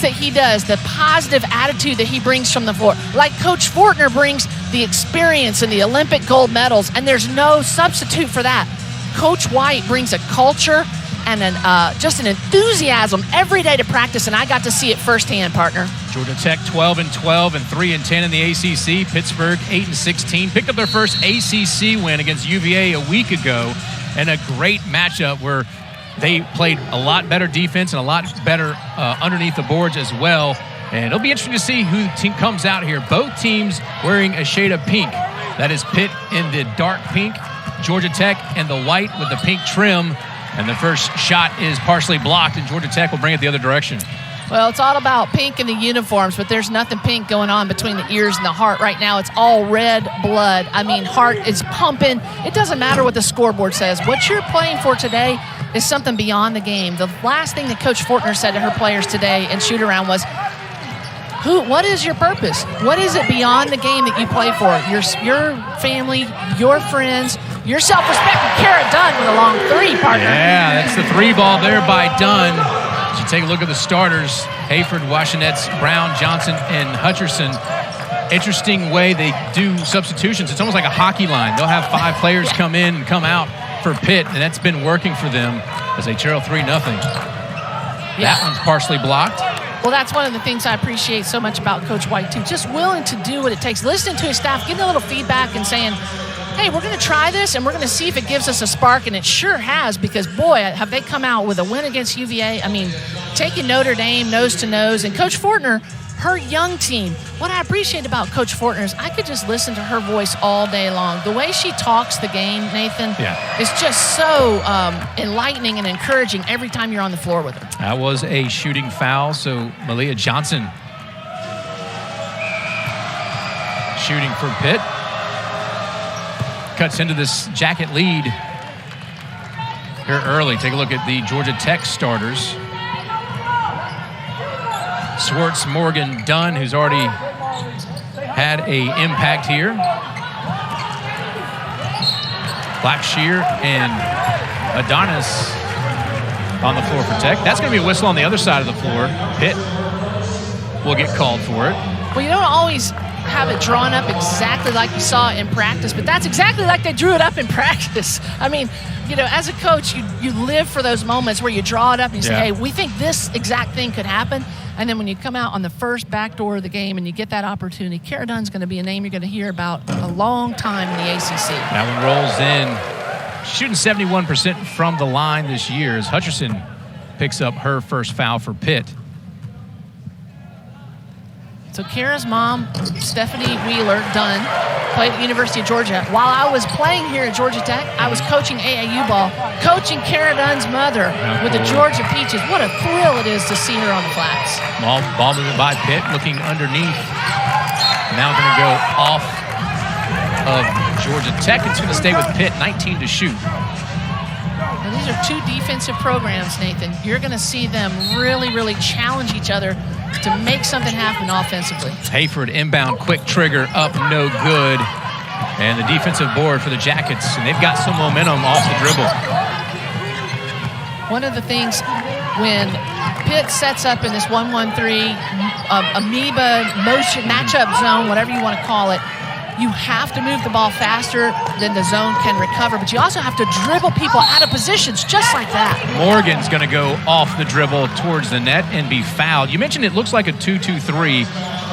that he does, the positive attitude that he brings from the floor. Like Coach Fortner brings the experience and the Olympic gold medals, and there's no substitute for that. Coach White brings a culture and just an enthusiasm every day to practice, and I got to see it firsthand, partner. Georgia Tech 12-12 and 3-10 in the ACC. Pittsburgh 8-16. Picked up their first ACC win against UVA a week ago, and a great matchup where they played a lot better defense and a lot better underneath the boards as well. And it'll be interesting to see who the team comes out here. Both teams wearing a shade of pink. That is Pitt in the dark pink, Georgia Tech in the white with the pink trim. And the first shot is partially blocked, and Georgia Tech will bring it the other direction. Well, it's all about pink in the uniforms, but there's nothing pink going on between the ears and the heart right now. It's all red blood. I mean, heart is pumping. It doesn't matter what the scoreboard says. What you're playing for today is something beyond the game. The last thing that Coach Fortner said to her players today in shoot-around was, what is your purpose? What is it beyond the game that you play for? Your family, your friends, your self-respect. And Kara Dunn with a long three, partner. Yeah, that's the three ball there by Dunn. You take a look at the starters. Hayford, Washenetz, Brown, Johnson, and Hutcherson. Interesting way they do substitutions. It's almost like a hockey line. They'll have 5 players come in and come out for Pitt, and that's been working for them as they trail 3-0. That one's partially blocked. Well, that's one of the things I appreciate so much about Coach White, too. Just willing to do what it takes. Listening to his staff, getting a little feedback and saying, hey, we're going to try this, and we're going to see if it gives us a spark, and it sure has, because, boy, have they come out with a win against UVA. I mean, taking Notre Dame nose to nose, and Coach Fortner, her young team. What I appreciate about Coach Fortner is I could just listen to her voice all day long. The way she talks the game, Nathan, is just so enlightening and encouraging every time you're on the floor with her. That was a shooting foul, so Maliyah Johnson shooting for Pitt. Cuts into this jacket lead here early. Take a look at the Georgia Tech starters. Swartz, Morgan, Dunn, who's already had an impact here. Blackshear and Adonis on the floor for Tech. That's going to be a whistle on the other side of the floor. Pitt will get called for it. Well, you don't always have it drawn up exactly like you saw in practice, but that's exactly like they drew it up in practice. I mean, you know, as a coach, you live for those moments where you draw it up and you say, hey, we think this exact thing could happen. And then when you come out on the first back door of the game and you get that opportunity, Kara Dunn's going to be a name you're going to hear about a long time in the ACC. That one rolls in. Shooting 71% from the line this year as Hutcherson picks up her first foul for Pitt. So Kara's mom, Stephanie Wheeler Dunn, played at the University of Georgia. While I was playing here at Georgia Tech, I was coaching AAU ball, coaching Kara Dunn's mother with the Georgia Peaches. What a thrill it is to see her on the flats. Ball movement by Pitt, looking underneath. Now going to go off of Georgia Tech. It's going to stay with Pitt, 19 to shoot. Now, these are 2 defensive programs, Nathan. You're going to see them really, really challenge each other to make something happen offensively. Hayford inbound, quick trigger, up, no good. And the defensive board for the Jackets, and they've got some momentum off the dribble. One of the things when Pitt sets up in this 1-1-3 amoeba motion matchup zone, whatever you want to call it, you have to move the ball faster than the zone can recover, but you also have to dribble people out of positions just like that. Morgan's going to go off the dribble towards the net and be fouled. You mentioned it looks like a 2-2-3,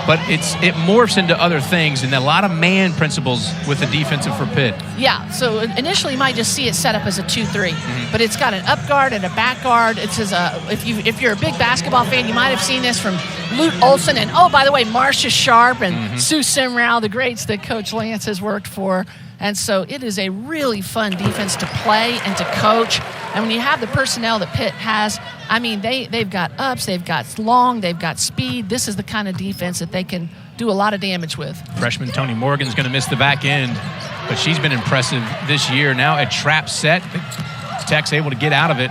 but it morphs into other things, and a lot of man principles with the defensive for Pitt. Yeah, so initially you might just see it set up as a 2-3, but it's got an up guard and a back guard. It says if you're a big basketball fan, you might have seen this from Lute Olson and, oh, by the way, Marcia Sharp and Sue Simrau, the greats that Coach Lance has worked for. And so it is a really fun defense to play and to coach. And when you have the personnel that Pitt has, I mean, they've got ups, they've got long, they've got speed. This is the kind of defense that they can do a lot of damage with. Freshman Tonie Morgan's going to miss the back end, but she's been impressive this year. Now a trap set. Tech's able to get out of it.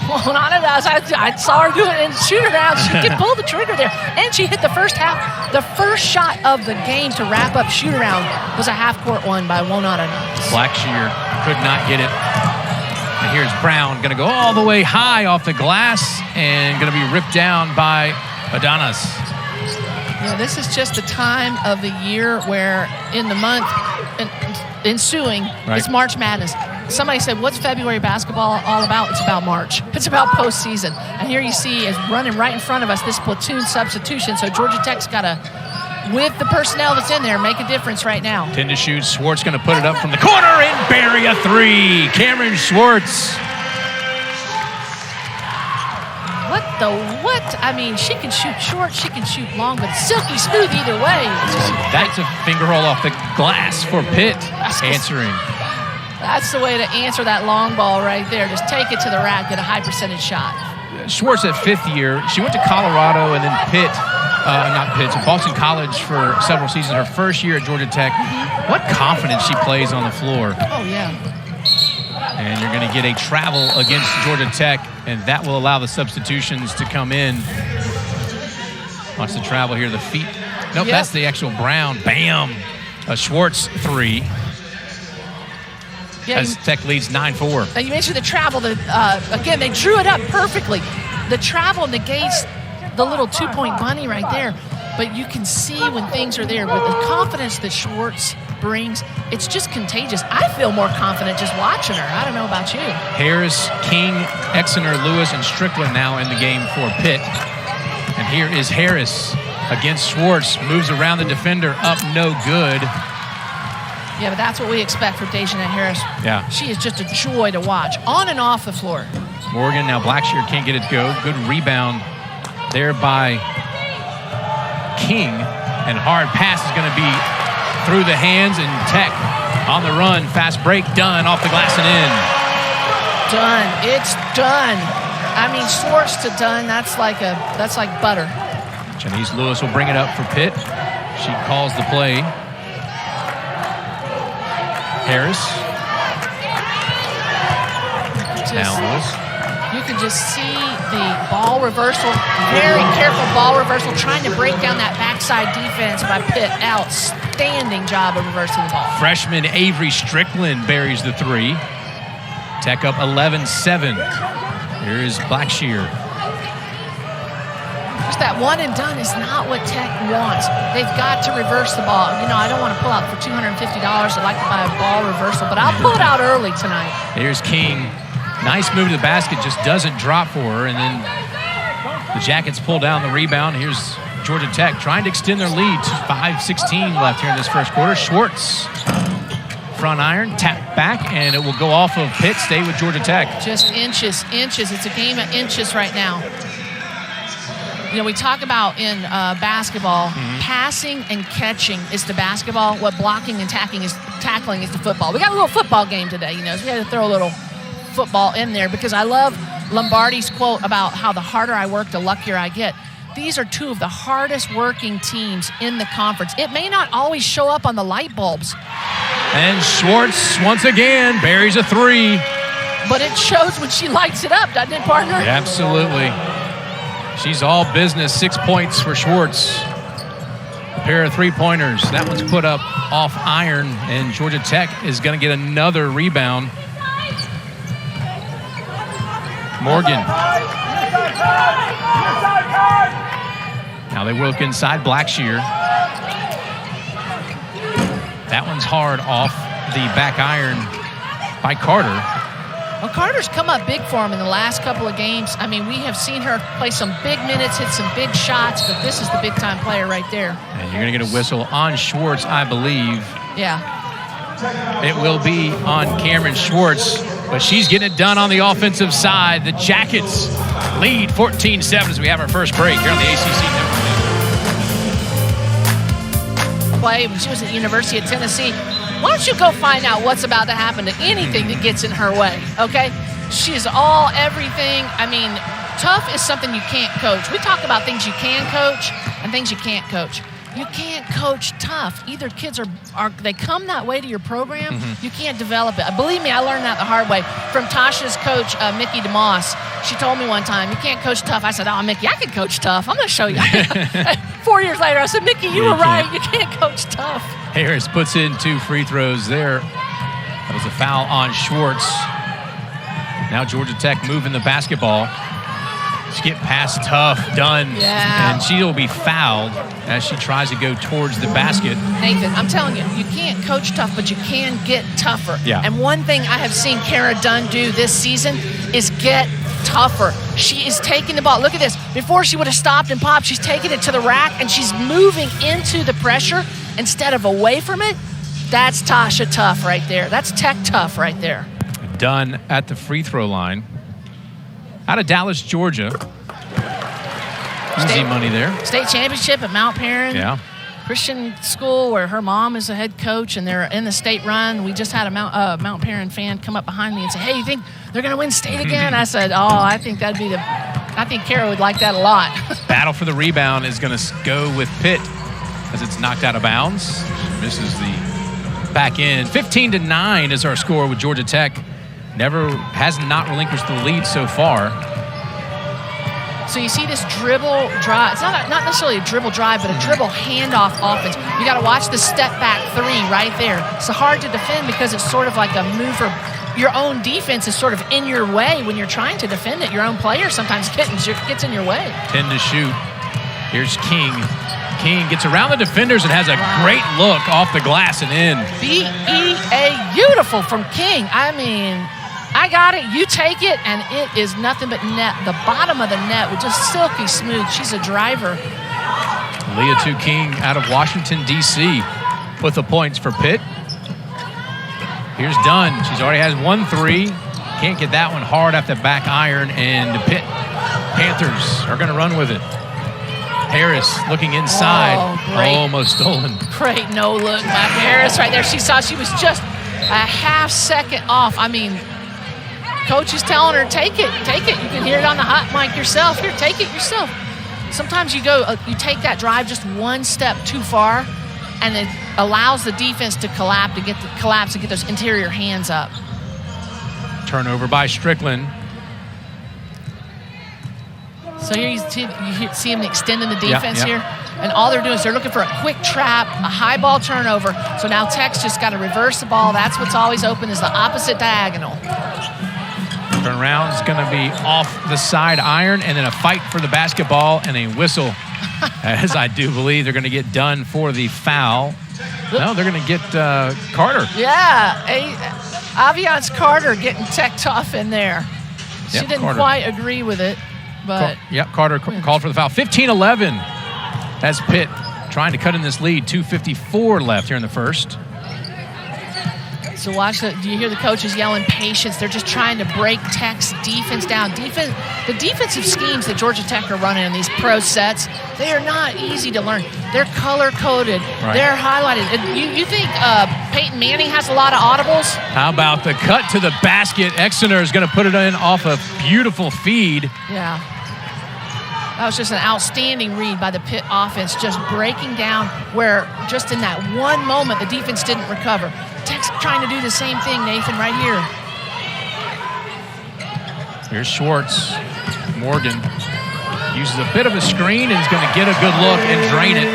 Well, I saw her do it in shoot-around. She could pull the trigger there. And she hit the first half. The first shot of the game to wrap up shoot-around was a half-court one by Wonata. Blackshear could not get it. And here's Brown, going to go all the way high off the glass and going to be ripped down by Adonis. Yeah, this is just the time of the year where in the month ensuing is March Madness. Somebody said, what's February basketball all about? It's about March. It's about postseason. And here you see is running right in front of us this platoon substitution. So Georgia Tech's got to, with the personnel that's in there, make a difference right now. 10 to shoot. Swartz going to put it up from the corner and bury a three. Cameron Swartz. What? I mean, she can shoot short, she can shoot long, but silky smooth either way. That's a finger roll off the glass for Pitt. Answering. That's the way to answer that long ball right there. Just take it to the rack, get a high percentage shot. Swartz at 5th year. She went to Colorado and then Boston College for several seasons. Her first year at Georgia Tech. What confidence she plays on the floor. Oh, yeah. And you're going to get a travel against Georgia Tech, and that will allow the substitutions to come in. Watch the travel here. The feet. Nope, that's the actual Brown. Bam. A Swartz three. Yeah, as Tech leads 9-4. Now you mentioned the travel. Again, they drew it up perfectly. The travel negates the little two-point bunny right there. But you can see when things are there with the confidence that Swartz brings, it's just contagious. I feel more confident just watching her. I don't know about you. Harris, King, Exeter, Lewis, and Strickland now in the game for Pitt. And here is Harris against Swartz. Moves around the defender, up no good. Yeah, but that's what we expect from Dayshanette Harris. Yeah. She is just a joy to watch, on and off the floor. Morgan, now Blackshear can't get it to go. Good rebound there by King. And hard pass is going to be through the hands, and Tech on the run. Fast break, Dunn off the glass and in. Dunn, it's Dunn. I mean, Swartz to Dunn, that's like butter. Janice Lewis will bring it up for Pitt. She calls the play. Harris. Now Lewis. You can just see the ball reversal, very careful ball reversal, trying to break down that backside defense by Pitt. Outstanding job of reversing the ball. Freshman Avery Strickland buries the three. Tech up 11-7. Here is Blackshear. Just that one and done is not what Tech wants. They've got to reverse the ball. You know, I don't want to pull out for $250. I'd like to buy a ball reversal, but I'll pull it out early tonight. Here's King. Nice move to the basket, just doesn't drop for her. And then the Jackets pull down the rebound. Here's Georgia Tech trying to extend their lead. 5:16 left here in this first quarter. Swartz, front iron, tap back, and it will go off of Pitt. Stay with Georgia Tech. Just inches. It's a game of inches right now. You know, we talk about in basketball, passing and catching is the basketball. What blocking and tackling is the football. We got a little football game today, you know, so we had to throw a little football in there because I love Lombardi's quote about how the harder I work, the luckier I get. These are two of the hardest working teams in the conference. It may not always show up on the light bulbs. And Swartz, once again, buries a three. But it shows when she lights it up, doesn't it, partner? Absolutely. She's all business. 6 points for Swartz. A pair of three-pointers. That one's put up off iron, and Georgia Tech is going to get another rebound. Morgan. Now they work inside Blackshear. That one's hard off the back iron by Carter. Well, Carter's come up big for him in the last couple of games. I mean, we have seen her play some big minutes, hit some big shots, but this is the big-time player right there. And you're going to get a whistle on Swartz, I believe. Yeah. It will be on Cameron Swartz, but she's getting it done on the offensive side. The Jackets lead 14-7 as we have our first break here on the ACC Network. Play when she was at the University of Tennessee. Why don't you go find out what's about to happen to anything that gets in her way, okay? She's all everything. I mean, tough is something you can't coach. We talk about things you can coach and things you can't coach. You can't coach tough. Either kids are they come that way to your program, you can't develop it. Believe me, I learned that the hard way from Tasha's coach, Mickey DeMoss. She told me one time, you can't coach tough. I said, oh, Mickey, I can coach tough. I'm going to show you. 4 years later, I said, Mickey, you were right. You can't coach tough. Harris puts in 2 free throws there. That was a foul on Swartz. Now Georgia Tech moving the basketball. Skip pass tough, Dunn. Yeah. And she will be fouled as she tries to go towards the basket. Nathan, I'm telling you, you can't coach tough, but you can get tougher. Yeah. And one thing I have seen Kara Dunn do this season is get tougher. She is taking the ball. Look at this. Before she would have stopped and popped, she's taking it to the rack, and she's moving into the pressure instead of away from it. That's Tasha tough right there. That's Tech tough right there. Dunn at the free throw line. Out of Dallas, Georgia. Easy money there. State championship at Mount Perrin. Yeah. Christian school where her mom is the head coach, and they're in the state run. We just had a Mount Perrin fan come up behind me and say, "Hey, you think they're going to win state again?" I said, "Oh, I think I think Kara would like that a lot." Battle for the rebound is going to go with Pitt as it's knocked out of bounds. Misses the back end. 15-9 is our score with Georgia Tech. Has not relinquished the lead so far. So you see this dribble drive. It's not necessarily a dribble drive, but a dribble handoff offense. You got to watch the step back three right there. It's hard to defend because it's sort of like a mover. Your own defense is sort of in your way when you're trying to defend it. Your own player sometimes gets in your way. 10 to shoot. Here's King. King gets around the defenders and has a great look off the glass and in. B-E-A, beautiful from King. I mean, I got it, you take it, and it is nothing but net. The bottom of the net was just silky smooth. She's a driver. Liatu King out of Washington, D.C. with the points for Pitt. Here's Dunn. She's already has 1 3. Can't get that one hard off the back iron, and the Pitt Panthers are going to run with it. Harris looking inside. Oh, great. Almost stolen. Great no look by Harris right there. She saw she was just a half second off. I mean, coach is telling her, take it. You can hear it on the hot mic yourself. Here, take it yourself. Sometimes you take that drive just one step too far, and it allows the defense to collapse and get those interior hands up. Turnover by Strickland. So here you see him extending the defense here. And all they're doing is they're looking for a quick trap, a high ball turnover. So now Tech's just got to reverse the ball. That's what's always open is the opposite diagonal. Turnaround is going to be off the side iron, and then a fight for the basketball and a whistle, as I do believe they're going to get done for the foul. No, they're going to get Carter. Yeah, Aviance Carter getting Tech tough in there. She didn't quite agree with it, but... Carter called for the foul. 15-11 as Pitt trying to cut in this lead. 2:54 left here in the first. So watch that. Do you hear the coaches yelling patience? They're just trying to break Tech's defense down. The defensive schemes that Georgia Tech are running in these pro sets, they are not easy to learn. They're color-coded. Right. They're highlighted. You think Peyton Manning has a lot of audibles? How about the cut to the basket? Exeter is going to put it in off a beautiful feed. Yeah. That was just an outstanding read by the Pitt offense, just breaking down where just in that one moment the defense didn't recover. Tech's trying to do the same thing, Nathan, right here. Here's Swartz. Morgan uses a bit of a screen and is going to get a good look and drain it.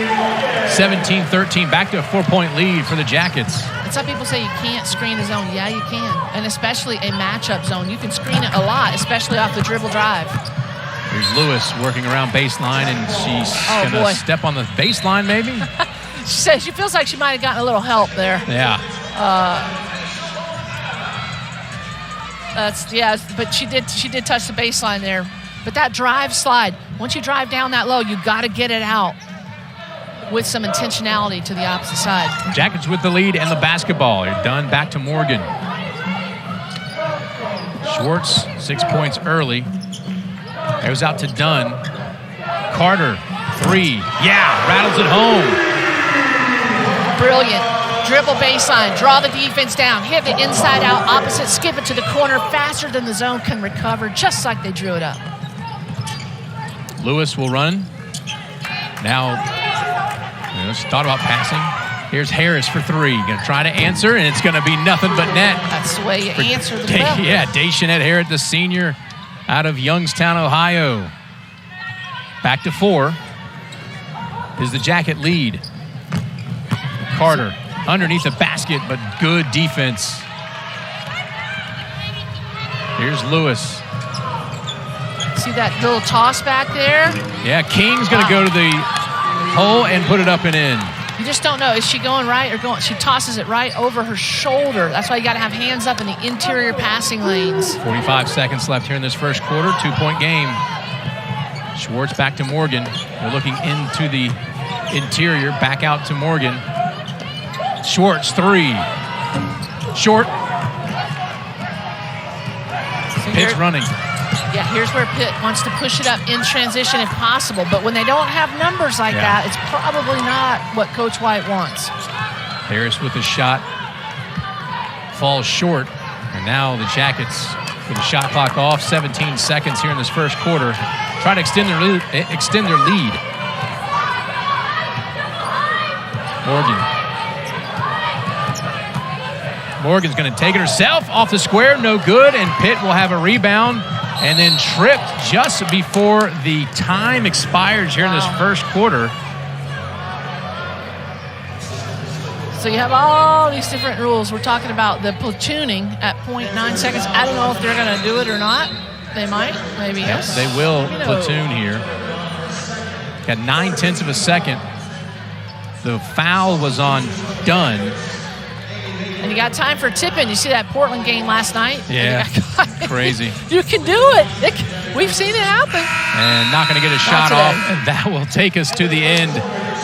17-13, back to a 4-point lead for the Jackets. And some people say you can't screen a zone. Yeah, you can. And especially a matchup zone. You can screen it a lot, especially off the dribble drive. Here's Lewis working around baseline, and she's going to step on the baseline maybe? She says she feels like she might have gotten a little help there. Yeah. But she did touch the baseline there. But that drive slide, once you drive down that low, you got to get it out with some intentionality to the opposite side. Jackets with the lead and the basketball. You're done. Back to Morgan. Swartz, 6 points early. Goes out to Dunn. Carter, 3. Yeah, rattles it home. Brilliant. Dribble baseline, draw the defense down, hit the inside out, opposite, skip it to the corner faster than the zone can recover, just like they drew it up. Lewis will run. Now, thought about passing. Here's Harris for 3. Going to try to answer, and it's going to be nothing but net. That's the way you answer the bell. Yeah, Dayshanette Harris, the senior out of Youngstown, Ohio. Back to 4 is the Jacket lead. Carter underneath the basket, but good defense. Here's Lewis. See that little toss back there? Yeah, King's going to go to the hole and put it up and in. You just don't know. Is she going right or going? She tosses it right over her shoulder. That's why you got to have hands up in the interior passing lanes. 45 seconds left here in this first quarter. 2-point game. Swartz back to Morgan. They're looking into the interior. Back out to Morgan. Swartz, 3. Short. So Pitt's running. Yeah, here's where Pitt wants to push it up in transition if possible. But when they don't have numbers like that, it's probably not what Coach White wants. Harris with a shot. Falls short. And now the Jackets with the shot clock off. 17 seconds here in this first quarter. Try to extend their lead. Morgan's going to take it herself off the square. No good. And Pitt will have a rebound. And then tripped just before the time expires here in this first quarter. So you have all these different rules. We're talking about the platooning at 0.9 seconds. I don't know if they're going to do it or not. They might, maybe yes. They will platoon here. Got 9/10 of a second. The foul was on Dunn. And you got time for tipping. You see that Portland game last night? Yeah, crazy. You can do it. We've seen it happen. And not going to get a shot off. And that will take us to the end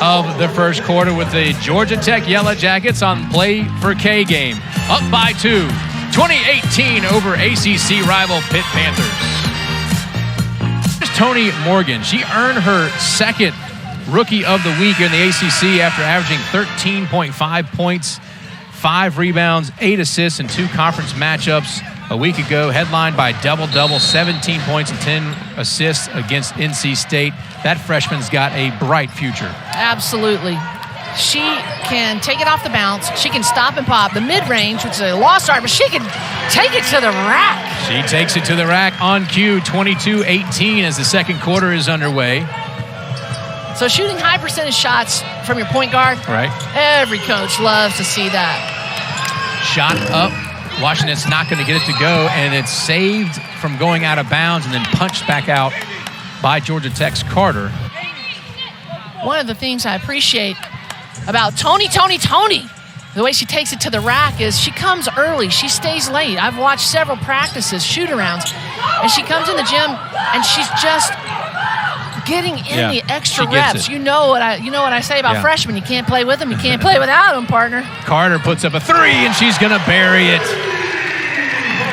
of the first quarter with the Georgia Tech Yellow Jackets on Play for K game. Up by 2. 2018 over ACC rival Pitt Panthers. Here's Tonie Morgan. She earned her second Rookie of the Week in the ACC after averaging 13.5 points, 5 rebounds, 8 assists in 2 conference matchups a week ago, headlined by double-double, 17 points and 10 assists against NC State. That freshman's got a bright future. Absolutely. She can take it off the bounce. She can stop and pop. The mid-range, which is a lost art, but she can take it to the rack. She takes it to the rack on cue, 22-18 as the second quarter is underway. So shooting high percentage shots from your point guard, right? Every coach loves to see that. Shot up. Washington's not going to get it to go, and it's saved from going out of bounds and then punched back out by Georgia Tech's Carter. One of the things I appreciate about Tonie, the way she takes it to the rack is she comes early. She stays late. I've watched several practices, shoot-arounds, and she comes in the gym, and she's just getting in the extra reps. You know what I say about freshmen. You can't play with them. You can't play without them, partner. Carter puts up a 3, and she's going to bury it.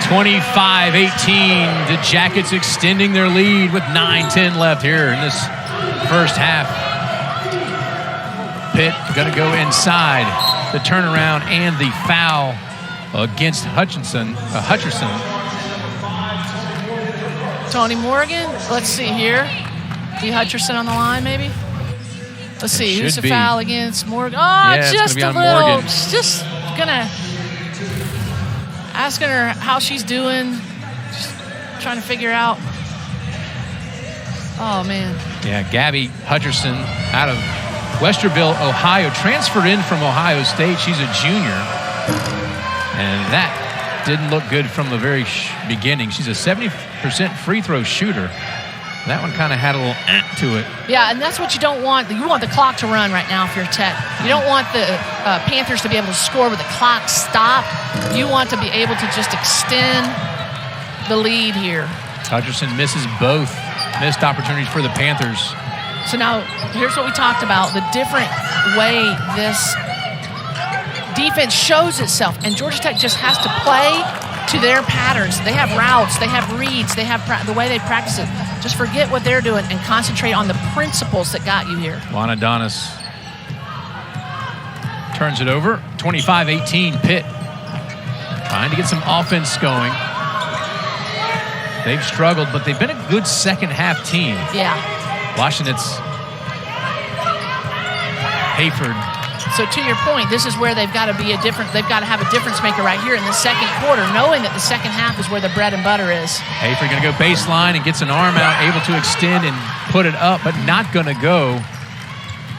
25-18. The Jackets extending their lead with 9:10 left here in this first half. Pitt going to go inside. The turnaround and the foul against Hutcherson. Tonie Morgan. Let's see here. D. Hutcherson on the line, maybe? Let's see. Who's the foul against Morgan? Oh, yeah, just a little. Morgan. Just gonna asking her how she's doing. Just trying to figure out. Oh man. Yeah, Gabby Hutcherson out of Westerville, Ohio, transferred in from Ohio State. She's a junior, and that didn't look good from the very beginning. She's a 70% free throw shooter. That one kind of had a little to it. Yeah, and that's what you don't want. You want the clock to run right now if you're Tech. You don't want the Panthers to be able to score with the clock stopped. You want to be able to just extend the lead here. Hutcherson misses both missed opportunities for the Panthers. So now, here's what we talked about, the different way this defense shows itself. And Georgia Tech just has to play to their patterns. They have routes, they have reads, they have the way they practice it. Just forget what they're doing and concentrate on the principles that got you here. Lana Donis turns it over. 25-18 Pitt. Trying to get some offense going. They've struggled, but they've been a good second half team. Yeah. Washington's Hayford. So to your point, this is where they've got to be they've got to have a difference maker right here in the second quarter, knowing that the second half is where the bread and butter is. Hayford going to go baseline and gets an arm out, able to extend and put it up, but not going to go.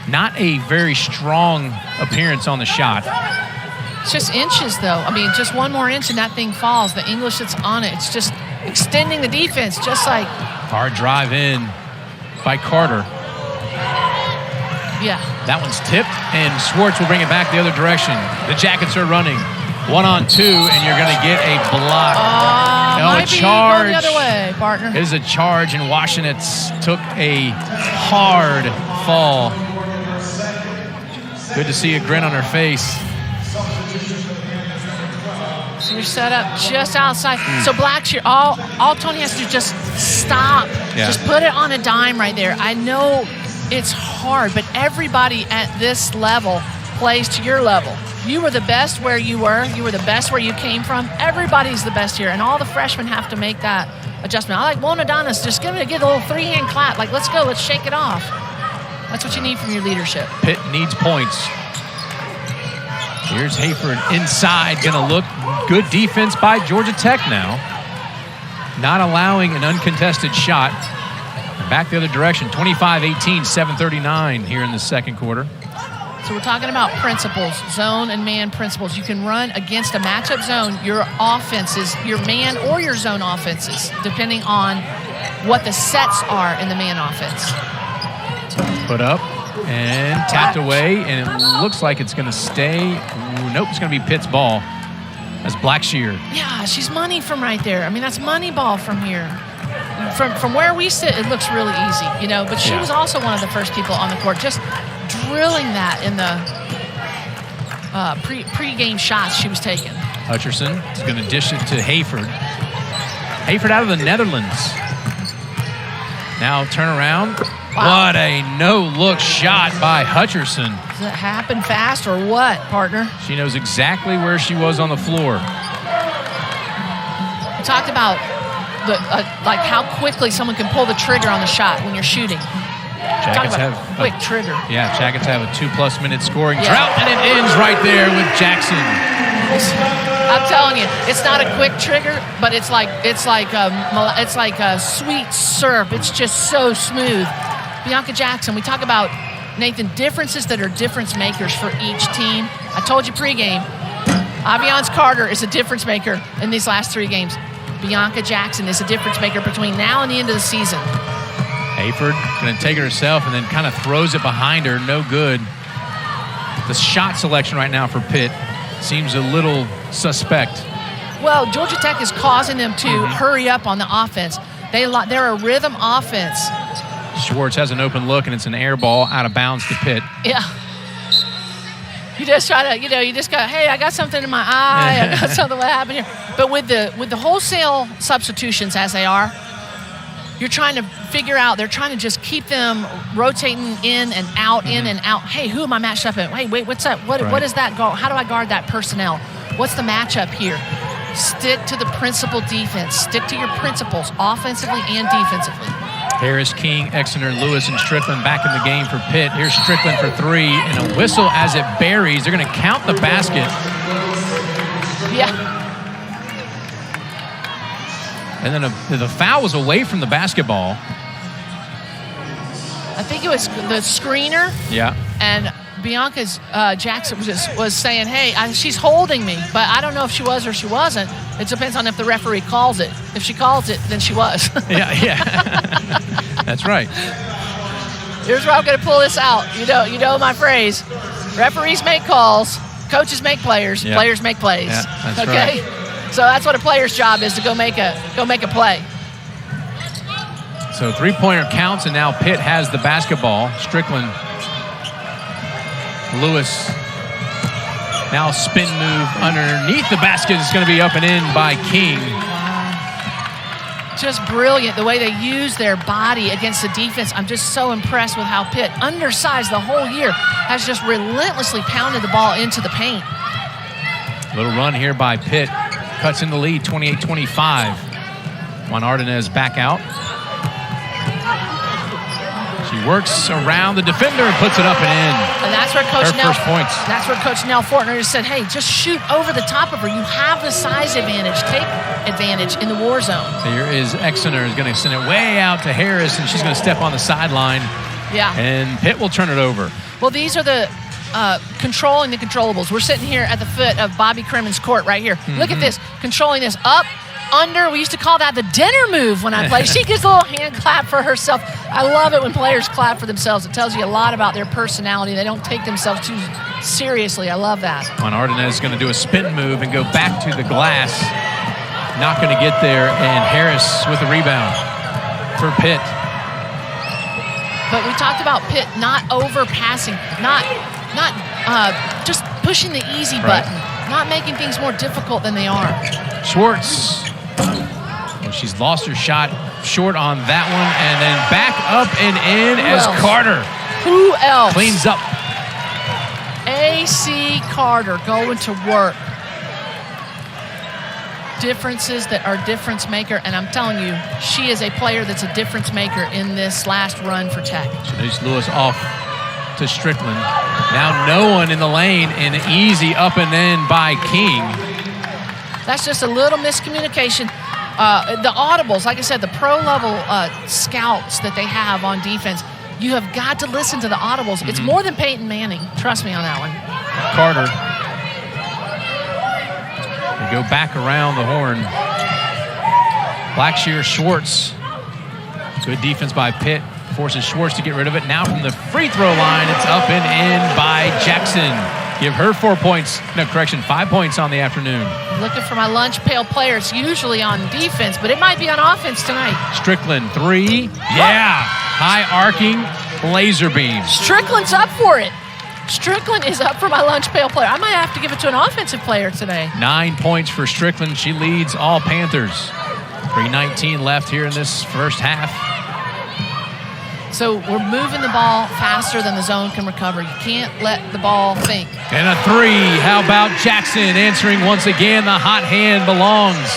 Not a very strong appearance on the shot. It's just inches, though. I mean, just one more inch and that thing falls. The English that's on it, it's just extending the defense, just like. Hard drive in by Carter. Yeah. That one's tipped, and Swartz will bring it back the other direction. The Jackets are running 1-on-2, and you're going to get a block. Might be going the other way, partner. It is a charge, and Washington took a hard fall. Good to see a grin on her face. So you're set up just outside. So Blackshear, all Tonie has to do is just stop. Yeah. Just put it on a dime right there. I know it's hard, but everybody at this level plays to your level. You were the best where you were. You were the best where you came from. Everybody's the best here, and all the freshmen have to make that adjustment. I like Wona Donis. Just give it a little three-hand clap. Like, let's go. Let's shake it off. That's what you need from your leadership. Pitt needs points. Here's Hayford inside. Going to look good defense by Georgia Tech now. Not allowing an uncontested shot. Back the other direction. 25-18, 7:39 here in the second quarter. So we're talking about principles, zone and man principles. You can run against a matchup zone, your offenses, your man or your zone offenses, depending on what the sets are in the man offense. Put up and tapped away, and it looks like it's going to stay. Nope, it's going to be Pitt's ball. That's Blackshear. Yeah, she's money from right there. I mean, that's money ball from here. From where we sit, it looks really easy, you know, but she was also one of the first people on the court, just drilling that in the pre-game shots she was taking. Hutcherson is going to dish it to Hayford. Hayford out of the Netherlands. Now turn around. Wow. What a no-look shot by Hutcherson. Does it happen fast or what, partner? She knows exactly where she was on the floor. We talked about like how quickly someone can pull the trigger on the shot when you're shooting. Jackets have quick trigger. Yeah, Jackets have a 2+ minute scoring drought, and it ends right there with Jackson. I'm telling you, it's not a quick trigger, but it's like a sweet syrup. It's just so smooth. Bianca Jackson. We talk about, Nathan, differences that are difference makers for each team. I told you pregame, Aviance Carter is a difference maker in these last 3 games. Bianca Jackson is a difference maker between now and the end of the season. Hayford going to take it herself and then kind of throws it behind her. No good. The shot selection right now for Pitt seems a little suspect. Well, Georgia Tech is causing them to hurry up on the offense. They're a rhythm offense. Swartz has an open look, and it's an air ball out of bounds to Pitt. Yeah. You just try to, you just go, hey, I got something in my eye. I got something what happened here. But with the wholesale substitutions as they are, you're trying to figure out, they're trying to just keep them rotating in and out, in and out. Hey, who am I matched up in? Hey, wait, what's that? What is that guard? How do I guard that personnel? What's the matchup here? Stick to the principle defense. Stick to your principles, offensively and defensively. Harris, King, Exeter, Lewis, and Strickland back in the game for Pitt. Here's Strickland for 3, and a whistle as it buries. They're going to count the basket. Yeah. And then the foul was away from the basketball. I think it was the screener. Yeah. And Bianca's Jackson was saying, hey, she's holding me, but I don't know if she was or she wasn't. It depends on if the referee calls it. If she calls it, then she was. Yeah. That's right. Here's where I'm going to pull this out. You know my phrase. Referees make calls, coaches make players, players make plays. Yeah, that's okay? right. So that's what a player's job is, to go make a play. So 3-pointer counts, and now Pitt has the basketball. Strickland, Lewis, now spin move underneath the basket. It's going to be up and in by King. Just brilliant the way they use their body against the defense. I'm just so impressed with how Pitt, undersized the whole year, has just relentlessly pounded the ball into the paint. Little run here by Pitt. Cuts in the lead, 28-25. Juan Ardenez back out. She works around the defender and puts it up and in. And that's where Coach Nell Fortner just said, hey, just shoot over the top of her. You have the size advantage. Take advantage in the war zone. Here is Exeter is going to send it way out to Harris, and she's going to step on the sideline. Yeah. And Pitt will turn it over. Well, these are the controlling the controllables. We're sitting here at the foot of Bobby Cremen's court right here. Look at this. Controlling this up, under. We used to call that the dinner move when I played. She gives a little hand clap for herself. I love it when players clap for themselves. It tells you a lot about their personality. They don't take themselves too seriously. I love that. Ardenez is going to do a spin move and go back to the glass. Not going to get there, and Harris with the rebound for Pitt. But we talked about Pitt not overpassing, not just pushing the easy button, not making things more difficult than they are. Schwartz. She's lost her shot short on that one, and then back up and in as Carter. Who else? Cleans up. A.C. Carter going to work. Differences that are difference maker, and I'm telling you, she is a player that's a difference maker in this last run for Tech. She leaves Lewis off to Strickland. Now no one in the lane, and easy up and in by King. That's just a little miscommunication. The audibles, like I said, the pro-level scouts that they have on defense, you have got to listen to the audibles. Mm-hmm. It's more than Peyton Manning. Trust me on that one. Carter. They go back around the horn. Blackshear Schwartz. Good defense by Pitt. Forces Schwartz to get rid of it. Now from the free throw line, it's up and in by Jackson. Give her 4 points. No, correction, 5 points on the afternoon. Looking for my lunch pail player. It's usually on defense, but it might be on offense tonight. Strickland, 3. Yeah. High arcing laser beam. Strickland's up for it. Strickland is up for my lunch pail player. I might have to give it to an offensive player today. 9 points for Strickland. She leads all Panthers. 3:19 left here in this first half. So we're moving the ball faster than the zone can recover. You can't let the ball think. And a 3. How about Jackson answering once again? The hot hand belongs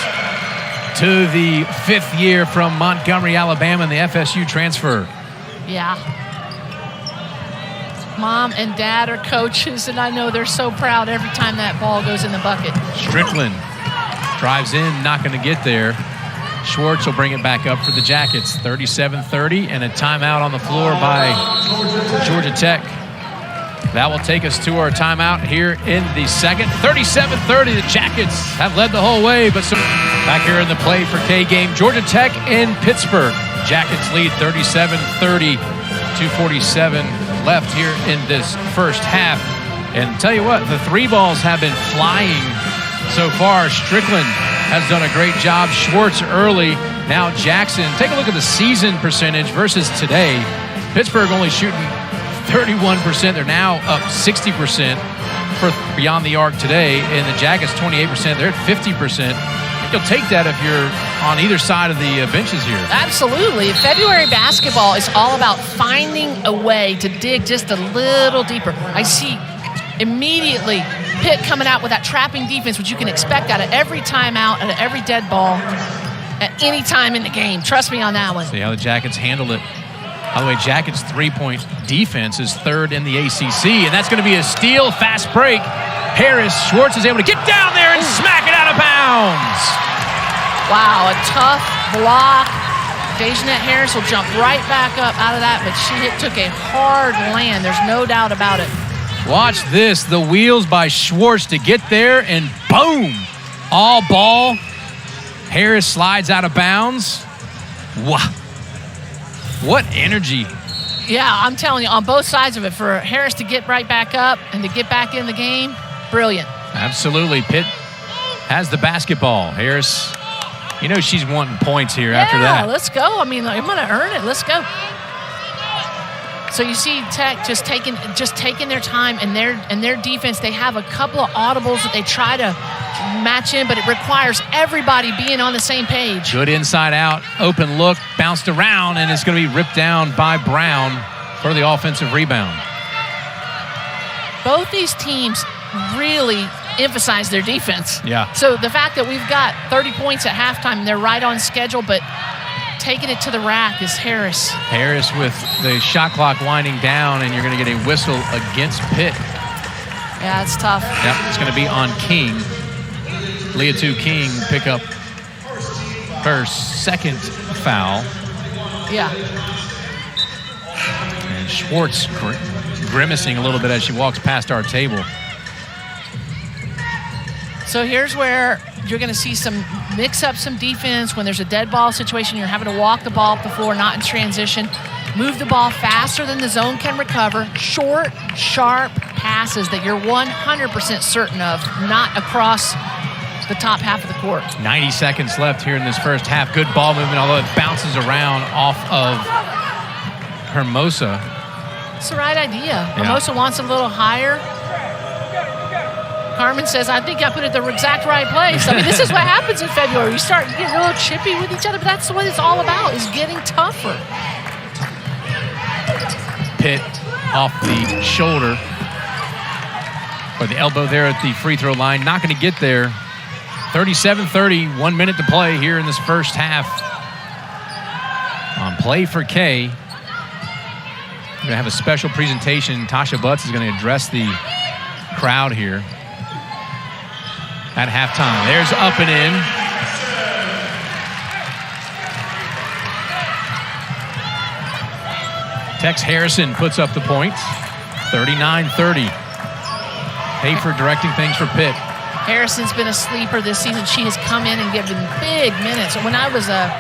to the 5th year from Montgomery, Alabama, and the FSU transfer. Yeah. Mom and Dad are coaches, and I know they're so proud every time that ball goes in the bucket. Strickland drives in, not going to get there. Schwartz will bring it back up for the Jackets. 37-30, and a timeout on the floor by Georgia Tech. That will take us to our timeout here in the second. 37-30, the Jackets have led the whole way, but back here in the play for K game, Georgia Tech and Pittsburgh. Jackets lead 37-30, 2:47 left here in this first half. And tell you what, the 3 balls have been flying so far. Strickland has done a great job. Schwartz early. Now Jackson. Take a look at the season percentage versus today. Pittsburgh only shooting 31%. They're now up 60% for beyond the arc today. And the Jackets 28%. They're at 50%. You'll take that if you're on either side of the benches here. Absolutely. February basketball is all about finding a way to dig just a little deeper. I see immediately Pitt coming out with that trapping defense, which you can expect out of every timeout, out of every dead ball, at any time in the game. Trust me on that one. See how the Jackets handle it. By the way, Jackets' 3-point defense is 3rd in the ACC, and that's going to be a steal. Fast break. Harris, Schwartz is able to get down there and smack it out of bounds. Wow, a tough block. Dayshanette Harris will jump right back up out of that, but she took a hard land. There's no doubt about it. Watch this. The wheels by Schwartz to get there, and boom. All ball. Harris slides out of bounds. Wow. What energy. Yeah, I'm telling you, on both sides of it, for Harris to get right back up and to get back in the game, brilliant. Absolutely. Pitt has the basketball. Harris, you know she's wanting points here after that. Yeah, let's go. I mean, I'm going to earn it. Let's go. So you see Tech just taking their time, and their defense. They have a couple of audibles that they try to match in, but it requires everybody being on the same page. Good inside out, open look, bounced around, and it's going to be ripped down by Brown for the offensive rebound. Both these teams really emphasize their defense. Yeah. So the fact that we've got 30 points at halftime, they're right on schedule, but taking it to the rack is Harris. Harris with the shot clock winding down, and you're going to get a whistle against Pitt. Yeah, it's tough. Yep, it's going to be on King. Liatu King pick up her 2nd foul. Yeah. And Schwartz grimacing a little bit as she walks past our table. So here's where you're going to see some mix up some defense when there's a dead ball situation. You're having to walk the ball up the floor, not in transition. Move the ball faster than the zone can recover. Short, sharp passes that you're 100% certain of, not across the top half of the court. 90 seconds left here in this first half. Good ball movement, although it bounces around off of Hermosa. It's the right idea. Hermosa wants a little higher. Carmen says, I think I put it the exact right place. I mean, this is what happens in February. You start getting a little chippy with each other, but that's what it's all about, is getting tougher. Pitt off the shoulder, or the elbow there at the free throw line. Not going to get there. 37-30, 1 minute to play here in this first half. On Play for K, we're going to have a special presentation. Tasha Butts is going to address the crowd here at halftime. There's up and in. Tex Harrison puts up the points. 39-30. Hayford directing things for Pitt. Harrison's been a sleeper this season. She has come in and given big minutes. When I was a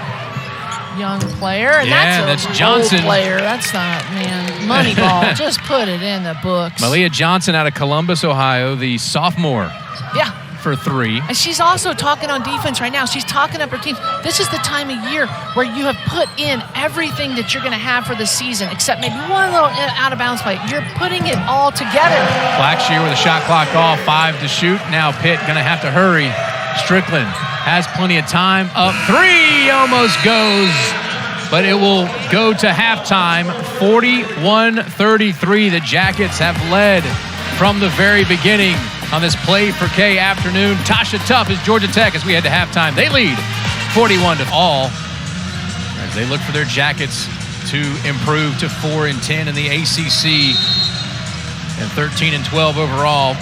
young player, and that's Johnson. Old player. That's not, man, money ball. Just put it in the books. Maliyah Johnson out of Columbus, Ohio, the sophomore. Yeah. For 3. And she's also talking on defense right now. She's talking up her team. This is the time of year where you have put in everything that you're going to have for the season, except maybe one little out-of-bounds play. You're putting it all together. Blackshear with a shot clock off, 5 to shoot. Now Pitt going to have to hurry. Strickland has plenty of time. Up 3, almost goes, but it will go to halftime. 41-33. The Jackets have led from the very beginning on this Play for K afternoon. Tasha Tuff is Georgia Tech as we head to halftime. They lead 41-all as they look for their Jackets to improve to 4-10 in the ACC and 13-12 overall.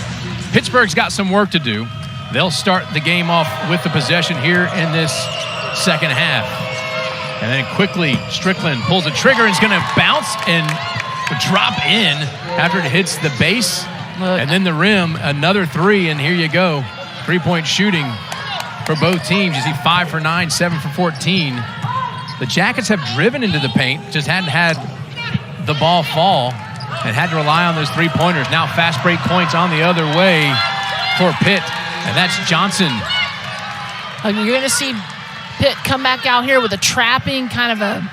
Pittsburgh's got some work to do. They'll start the game off with the possession here in this second half. And then quickly, Strickland pulls the trigger and is going to bounce and drop in after it hits the base. And then the rim, another 3, and here you go. 3-point shooting for both teams. You see 5 for 9, 7 for 14. The Jackets have driven into the paint, just hadn't had the ball fall and had to rely on those 3-pointers. Now fast break points on the other way for Pitt, and that's Johnson. You're going to see Pitt come back out here with a trapping kind of a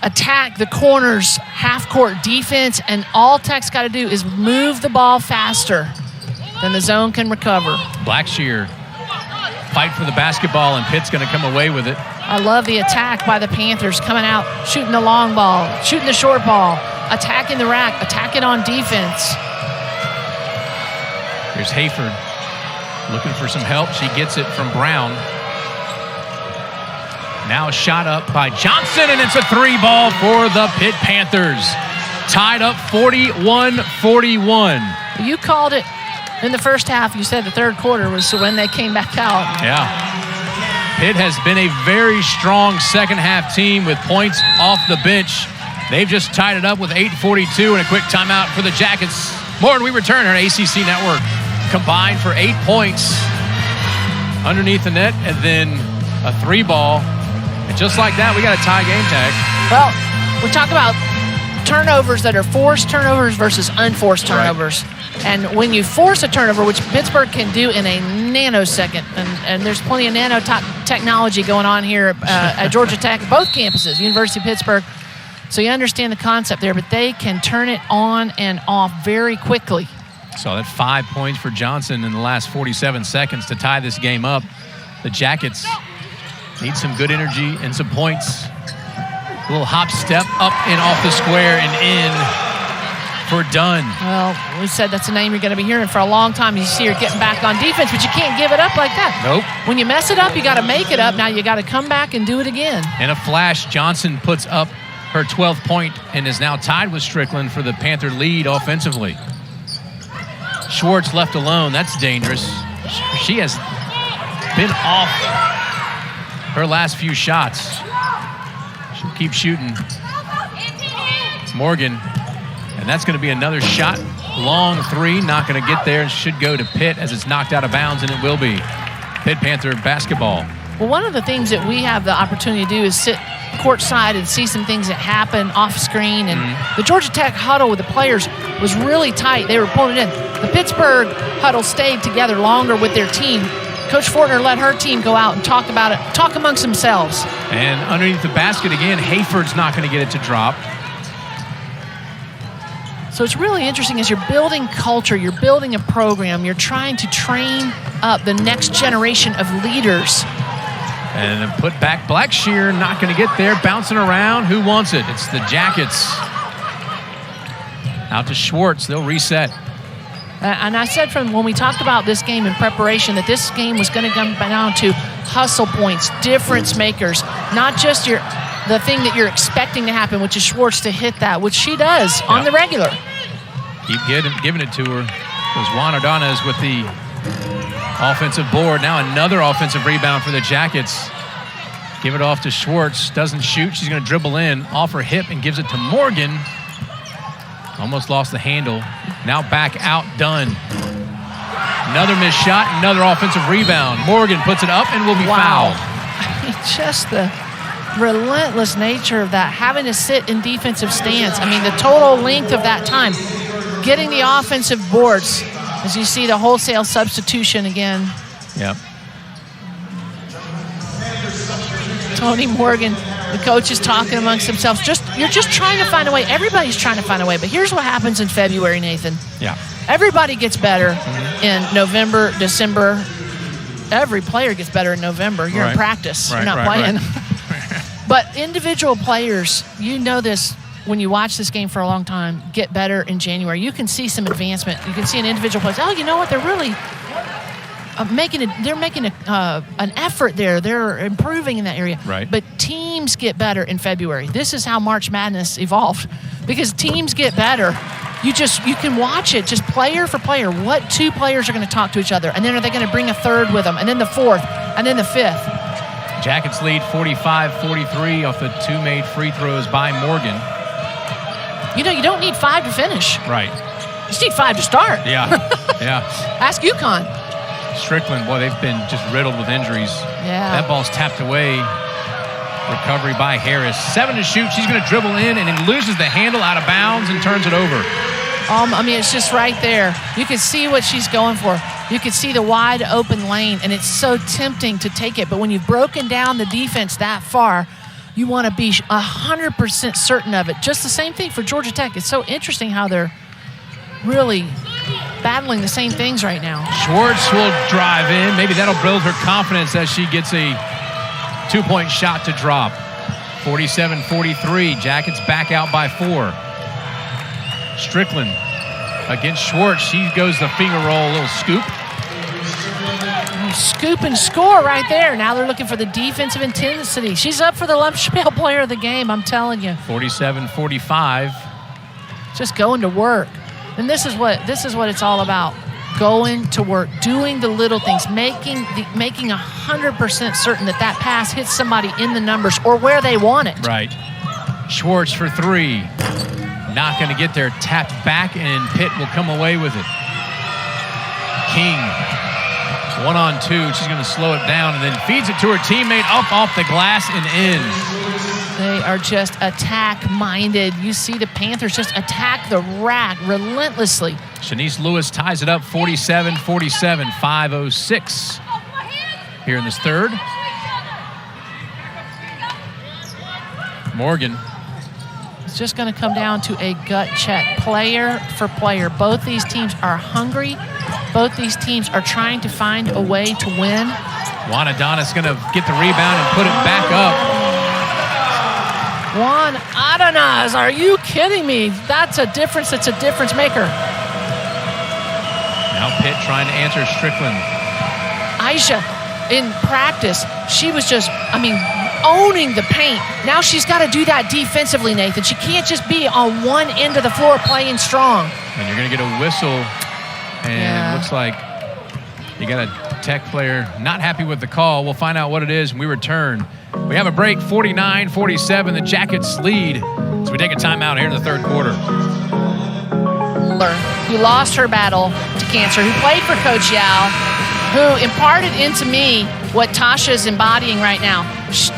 attack the corners, half-court defense, and all Tech's got to do is move the ball faster than the zone can recover. Blackshear fight for the basketball, and Pitt's going to come away with it. I love the attack by the Panthers, coming out, shooting the long ball, shooting the short ball, attacking the rack, attacking on defense. Here's Hayford looking for some help. She gets it from Brown. Now a shot up by Johnson, and it's a 3-ball for the Pitt Panthers. Tied up 41-41. You called it in the first half. You said the third quarter was when they came back out. Yeah. Pitt has been a very strong second-half team with points off the bench. They've just tied it up with 8:42 and a quick timeout for the Jackets. More when we return on ACC Network. Combined for 8 points underneath the net, and then a 3-ball. And just like that, we got a tie game tag. Well, we talk about turnovers that are forced turnovers versus unforced turnovers. Right. And when you force a turnover, which Pittsburgh can do in a nanosecond, and there's plenty of technology going on here at Georgia Tech, both campuses, University of Pittsburgh. So you understand the concept there, but they can turn it on and off very quickly. So that 5 points for Johnson in the last 47 seconds to tie this game up. The Jackets need some good energy and some points. A little hop step up and off the square and in for Dunn. Well, we said that's a name you're going to be hearing for a long time. You see her getting back on defense, but you can't give it up like that. Nope. When you mess it up, you got to make it up. Now you got to come back and do it again. In a flash, Johnson puts up her 12th point and is now tied with Strickland for the Panther lead offensively. Swartz left alone. That's dangerous. She has been off her last few shots. She'll keep shooting. Morgan, and that's going to be another shot. Long 3, not going to get there, and should go to Pitt as it's knocked out of bounds, and it will be. Pitt Panther basketball. Well, one of the things that we have the opportunity to do is sit courtside and see some things that happen off screen. And the Georgia Tech huddle with the players was really tight. They were pulling it in. The Pittsburgh huddle stayed together longer with their team. Coach Fortner let her team go out and talk about it, talk amongst themselves. And underneath the basket again, Hayford's not going to get it to drop. So it's really interesting as you're building culture, you're building a program, you're trying to train up the next generation of leaders. And then put back Blackshear, not going to get there, bouncing around. Who wants it? It's the Jackets. Out to Swartz, they'll reset. And I said from when we talked about this game in preparation that this game was going to come down to hustle points, difference makers, not just the thing that you're expecting to happen, which is Swartz to hit that, which she does on the regular. Keep giving it to her. Because Juan Ordonez with the offensive board. Now another offensive rebound for the Jackets. Give it off to Swartz. Doesn't shoot. She's going to dribble in off her hip and gives it to Morgan. Almost lost the handle. Now back out, Dunn. Another missed shot, another offensive rebound. Morgan puts it up and will be fouled. I mean, just the relentless nature of that, having to sit in defensive stance. I mean, the total length of that time. Getting the offensive boards, as you see the wholesale substitution again. Yep. Tonie Morgan, the coach is talking amongst themselves. You're just trying to find a way. Everybody's trying to find a way. But here's what happens in February, Nathan. Yeah. Everybody gets better in November, December. Every player gets better in November. You're in practice. You're not playing. But individual players, you know this when you watch this game for a long time, get better in January. You can see some advancement. You can see an individual player. Oh, you know what? They're really making an effort there. They're improving in that area. Right. But teams get better in February. This is how March Madness evolved, because teams get better. You can watch it just player for player. What two players are going to talk to each other, and then are they going to bring a third with them, and then the fourth, and then the fifth. Jackets lead 45-43 off the two made free throws by Morgan. You know, you don't need 5 to finish. Right. You just need 5 to start. Yeah. Ask UConn. Strickland, boy, they've been just riddled with injuries. Yeah. That ball's tapped away. Recovery by Harris. 7 to shoot. She's going to dribble in and then loses the handle out of bounds and turns it over. I mean, it's just right there. You can see what she's going for. You can see the wide open lane, and it's so tempting to take it. But when you've broken down the defense that far, you want to be 100% certain of it. Just the same thing for Georgia Tech. It's so interesting how they're really battling the same things right now. Swartz will drive in. Maybe that'll build her confidence as she gets a two-point shot to drop. 47-43. Jackets back out by 4. Strickland against Swartz. She goes the finger roll, a little scoop. Scoop and score right there. Now they're looking for the defensive intensity. She's up for the Lumsdale player of the game, I'm telling you. 47-45. Just going to work. And this is what it's all about. Going to work, doing the little things, making 100% certain that pass hits somebody in the numbers or where they want it. Right. Swartz for 3. Not going to get there. Tapped back, and Pitt will come away with it. King, 1-on-2. She's going to slow it down and then feeds it to her teammate up off the glass and in. They are just attack-minded. You see the Panthers just attack the rack relentlessly. Shanice Lewis ties it up 47-47, 5:06 here in this third. Morgan. It's just going to come down to a gut check, player for player. Both these teams are hungry. Both these teams are trying to find a way to win. Juan Adonis going to get the rebound and put it back up. Juan Adonis, are you kidding me? That's a difference. It's a difference maker. Now Pitt trying to answer Strickland. Aisha, in practice, she was just, owning the paint. Now she's got to do that defensively, Nathan. She can't just be on one end of the floor playing strong. And you're going to get a whistle, and it looks like you got a Tech player not happy with the call. We'll find out what it is when we return. We have a break, 49-47. The Jackets lead as we take a timeout here in the third quarter. Who lost her battle to cancer, who played for Coach Yao, who imparted into me what Tasha's embodying right now.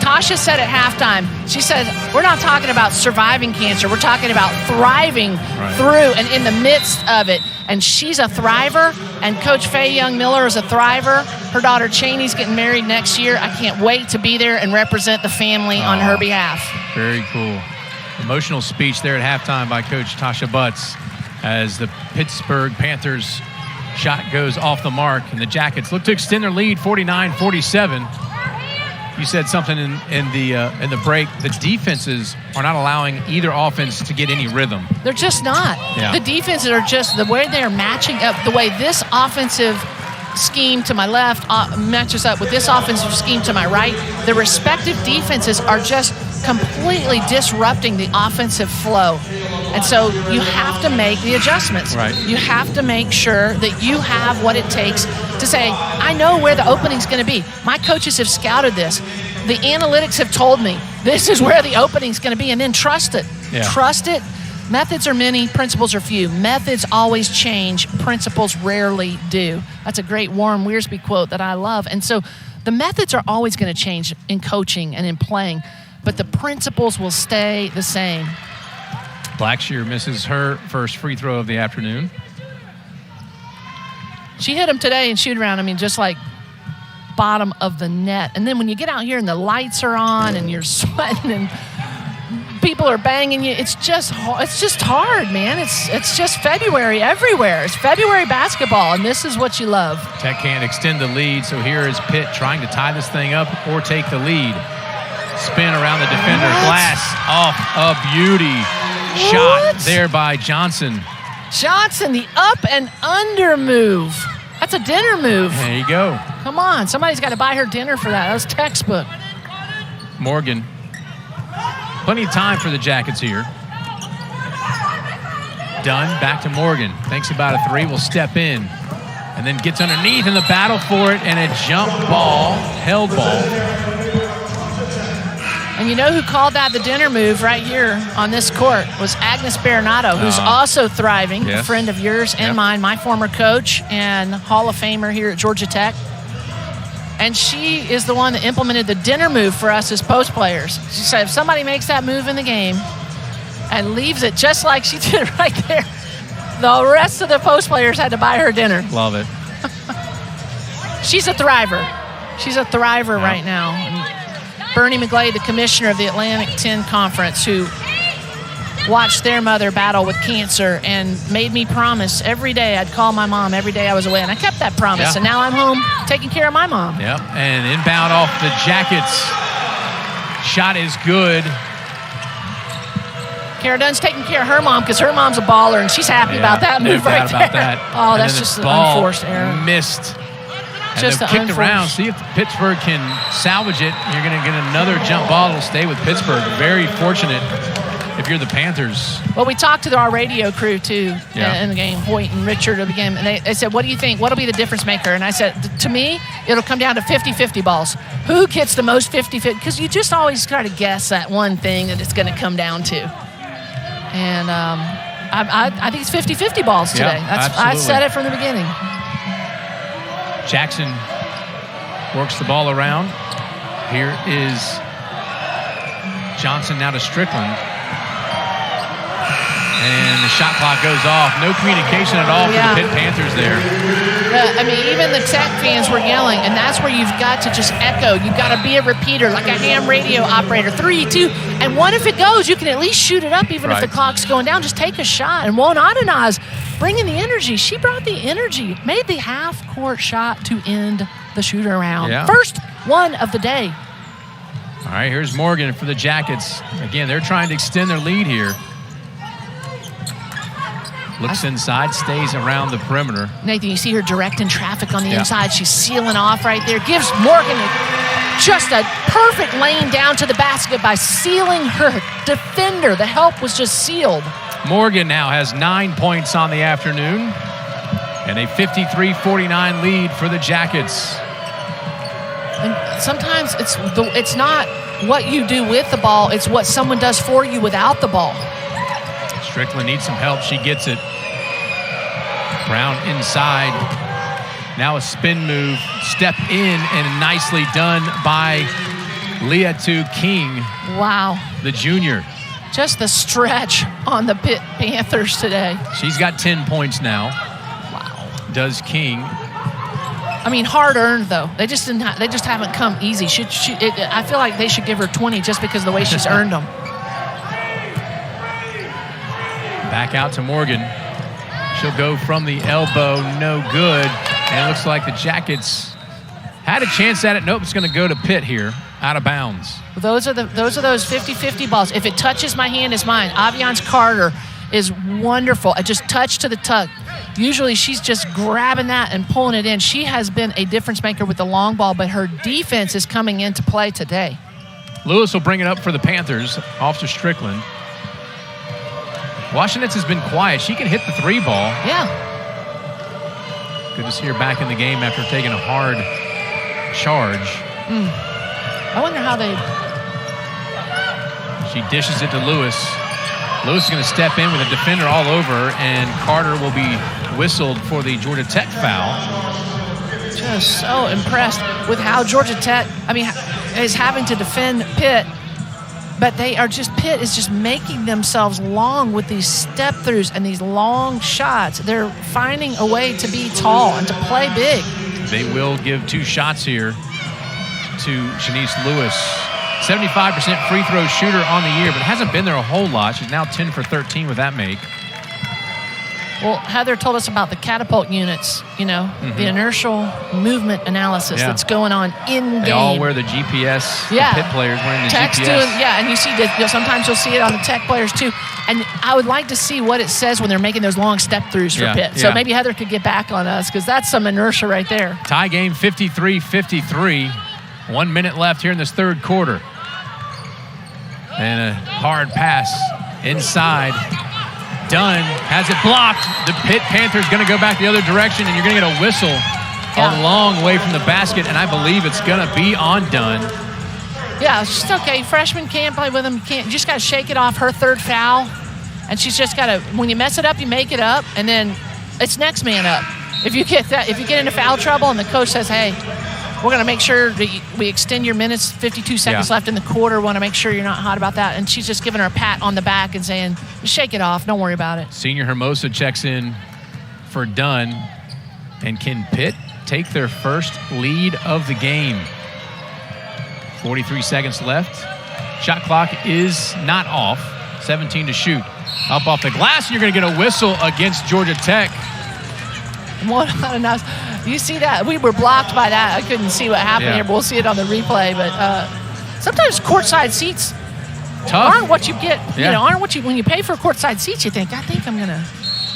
Tasha said at halftime, she said, we're not talking about surviving cancer. We're talking about thriving through and in the midst of it. And she's a thriver, and Coach Faye Young-Miller is a thriver. Her daughter Chaney's getting married next year. I can't wait to be there and represent the family on her behalf. Very cool. Emotional speech there at halftime by Coach Tasha Butts as the Pittsburgh Panthers shot goes off the mark, and the Jackets look to extend their lead 49-47. You said something in the break. The defenses are not allowing either offense to get any rhythm. They're just not. Yeah. The defenses are just the way they are matching up. The way this offensive scheme to my left matches up with this offensive scheme to my right. The respective defenses are just completely disrupting the offensive flow. And so you have to make the adjustments. Right. You have to make sure that you have what it takes to say, I know where the opening's going to be. My coaches have scouted this. The analytics have told me this is where the opening's going to be, and then trust it. Yeah. Trust it. Methods are many, principles are few. Methods always change, principles rarely do. That's a great Warren Wiersbe quote that I love. And so the methods are always going to change in coaching and in playing, but the principles will stay the same. Blackshear misses her first free throw of the afternoon. She hit him today in shoot-around, just like bottom of the net. And then when you get out here and the lights are on and you're sweating and people are banging you, it's just hard, man. It's just February everywhere. It's February basketball, and this is what you love. Tech can't extend the lead, so here is Pitt trying to tie this thing up or take the lead. Spin around the defender. What? Glass off a beauty. Shot there by Johnson. Johnson, the up and under move. That's a dinner move. There you go. Come on, somebody's got to buy her dinner for that. That was textbook. Morgan. Plenty of time for the Jackets here. Dunn back to Morgan. Thinks about a three. Will step in. And then gets underneath in the battle for it. And a jump ball. Held ball. And you know who called that the dinner move right here on this court was Agnes Baronato, who's also thriving, yes. A friend of yours and mine, my former coach and Hall of Famer here at Georgia Tech. And she is the one that implemented the dinner move for us as post players. She said if somebody makes that move in the game and leaves it just like she did right there, the rest of the post players had to buy her dinner. Love it. She's a thriver. She's a thriver right now. And Bernie McGlade, the commissioner of the Atlantic 10 Conference, who watched their mother battle with cancer and made me promise every day I'd call my mom every day I was away. And I kept that promise. And now I'm home taking care of my mom. Yep. And inbound off the Jackets. Shot is good. Kara Dunn's taking care of her mom because her mom's a baller and she's happy about that move right there. About that. Oh, that's just an unforced error. Missed. And just they've kicked around. See if Pittsburgh can salvage it. You're going to get another jump ball. It'll stay with Pittsburgh. Very fortunate if you're the Panthers. Well, we talked to our radio crew, too, in the game, Hoyt and Richard of the game. And they said, what do you think? What will be the difference maker? And I said, to me, it'll come down to 50-50 balls. Who gets the most 50-50? Because you just always try to guess that one thing that it's going to come down to. And I think it's 50-50 balls today. I said it from the beginning. Jackson works the ball around. Here is Johnson now to Strickland. And the shot clock goes off. No communication at all for the Pitt Panthers there. Even the Tech fans were yelling, and that's where you've got to just echo. You've got to be a repeater, like a ham radio operator. 3, 2, and 1 if it goes. You can at least shoot it up even if the clock's going down. Just take a shot. And Won Adenaz bringing the energy. She brought the energy, made the half-court shot to end the shoot-around. Yeah. First one of the day. All right, here's Morgan for the Jackets. Again, they're trying to extend their lead here. Looks inside, stays around the perimeter. Nathan, you see her directing traffic on the inside. She's sealing off right there. Gives Morgan just a perfect lane down to the basket by sealing her defender. The help was just sealed. Morgan now has 9 points on the afternoon and a 53-49 lead for the Jackets. And sometimes it's not what you do with the ball, it's what someone does for you without the ball. Strickland needs some help. She gets it. Brown inside. Now a spin move, step in, and nicely done by Liatu King. Wow. The junior. Just the stretch on the Pitt Panthers today. She's got 10 points now. Wow. Does King. I mean, hard earned though. They just haven't come easy. I feel like they should give her 20 just because of the way she's earned them. Back out to Morgan. She'll go from the elbow, no good. And it looks like the Jackets had a chance at it. Nope, it's going to go to Pitt here, out of bounds. Those are those 50-50 balls. If it touches my hand, it's mine. Aviance Carter is wonderful. I just touch to the tuck. Usually she's just grabbing that and pulling it in. She has been a difference maker with the long ball, but her defense is coming into play today. Lewis will bring it up for the Panthers. Officer Strickland. Washington has been quiet. She can hit the 3 ball. Yeah. Good to see her back in the game after taking a hard charge. I wonder how they... She dishes it to Lewis. Lewis is going to step in with a defender all over, and Carter will be whistled for the Georgia Tech foul. Just so impressed with how Georgia Tech, is having to defend Pitt, but Pitt is just making themselves long with these step-throughs and these long shots. They're finding a way to be tall and to play big. They will give 2 shots here to Shanice Lewis. 75% free throw shooter on the year, but hasn't been there a whole lot. She's now 10 for 13 with that make. Well, Heather told us about the catapult units, the inertial movement analysis that's going on in-game. They all wear the GPS. Yeah. The Pitt players wearing the Tech's GPS. and you see that sometimes you'll see it on the Tech players too. And I would like to see what it says when they're making those long step-throughs for Pitt. So maybe Heather could get back on us because that's some inertia right there. Tie game 53-53. 1 minute left here in this third quarter. And a hard pass inside. Dunn has it blocked. The Pitt Panthers going to go back the other direction, and you're going to get a whistle a long way from the basket, and I believe it's going to be on Dunn. Yeah, it's just okay. Freshmen can't play with them. You just got to shake it off. Her third foul, and she's just got to. When you mess it up, you make it up, and then it's next man up. If you get into foul trouble, and the coach says, "Hey, we're going to make sure that we extend your minutes, 52 seconds left in the quarter. Want to make sure you're not hot about that." And she's just giving her a pat on the back and saying, shake it off. Don't worry about it. Senior Hermosa checks in for Dunn. And can Pitt take their first lead of the game? 43 seconds left. Shot clock is not off. 17 to shoot. Up off the glass, and you're going to get a whistle against Georgia Tech. You see that? We were blocked by that. I couldn't see what happened here, but we'll see it on the replay. But sometimes courtside seats aren't what you get. Aren't what you when you pay for courtside seats. You think, I think I'm gonna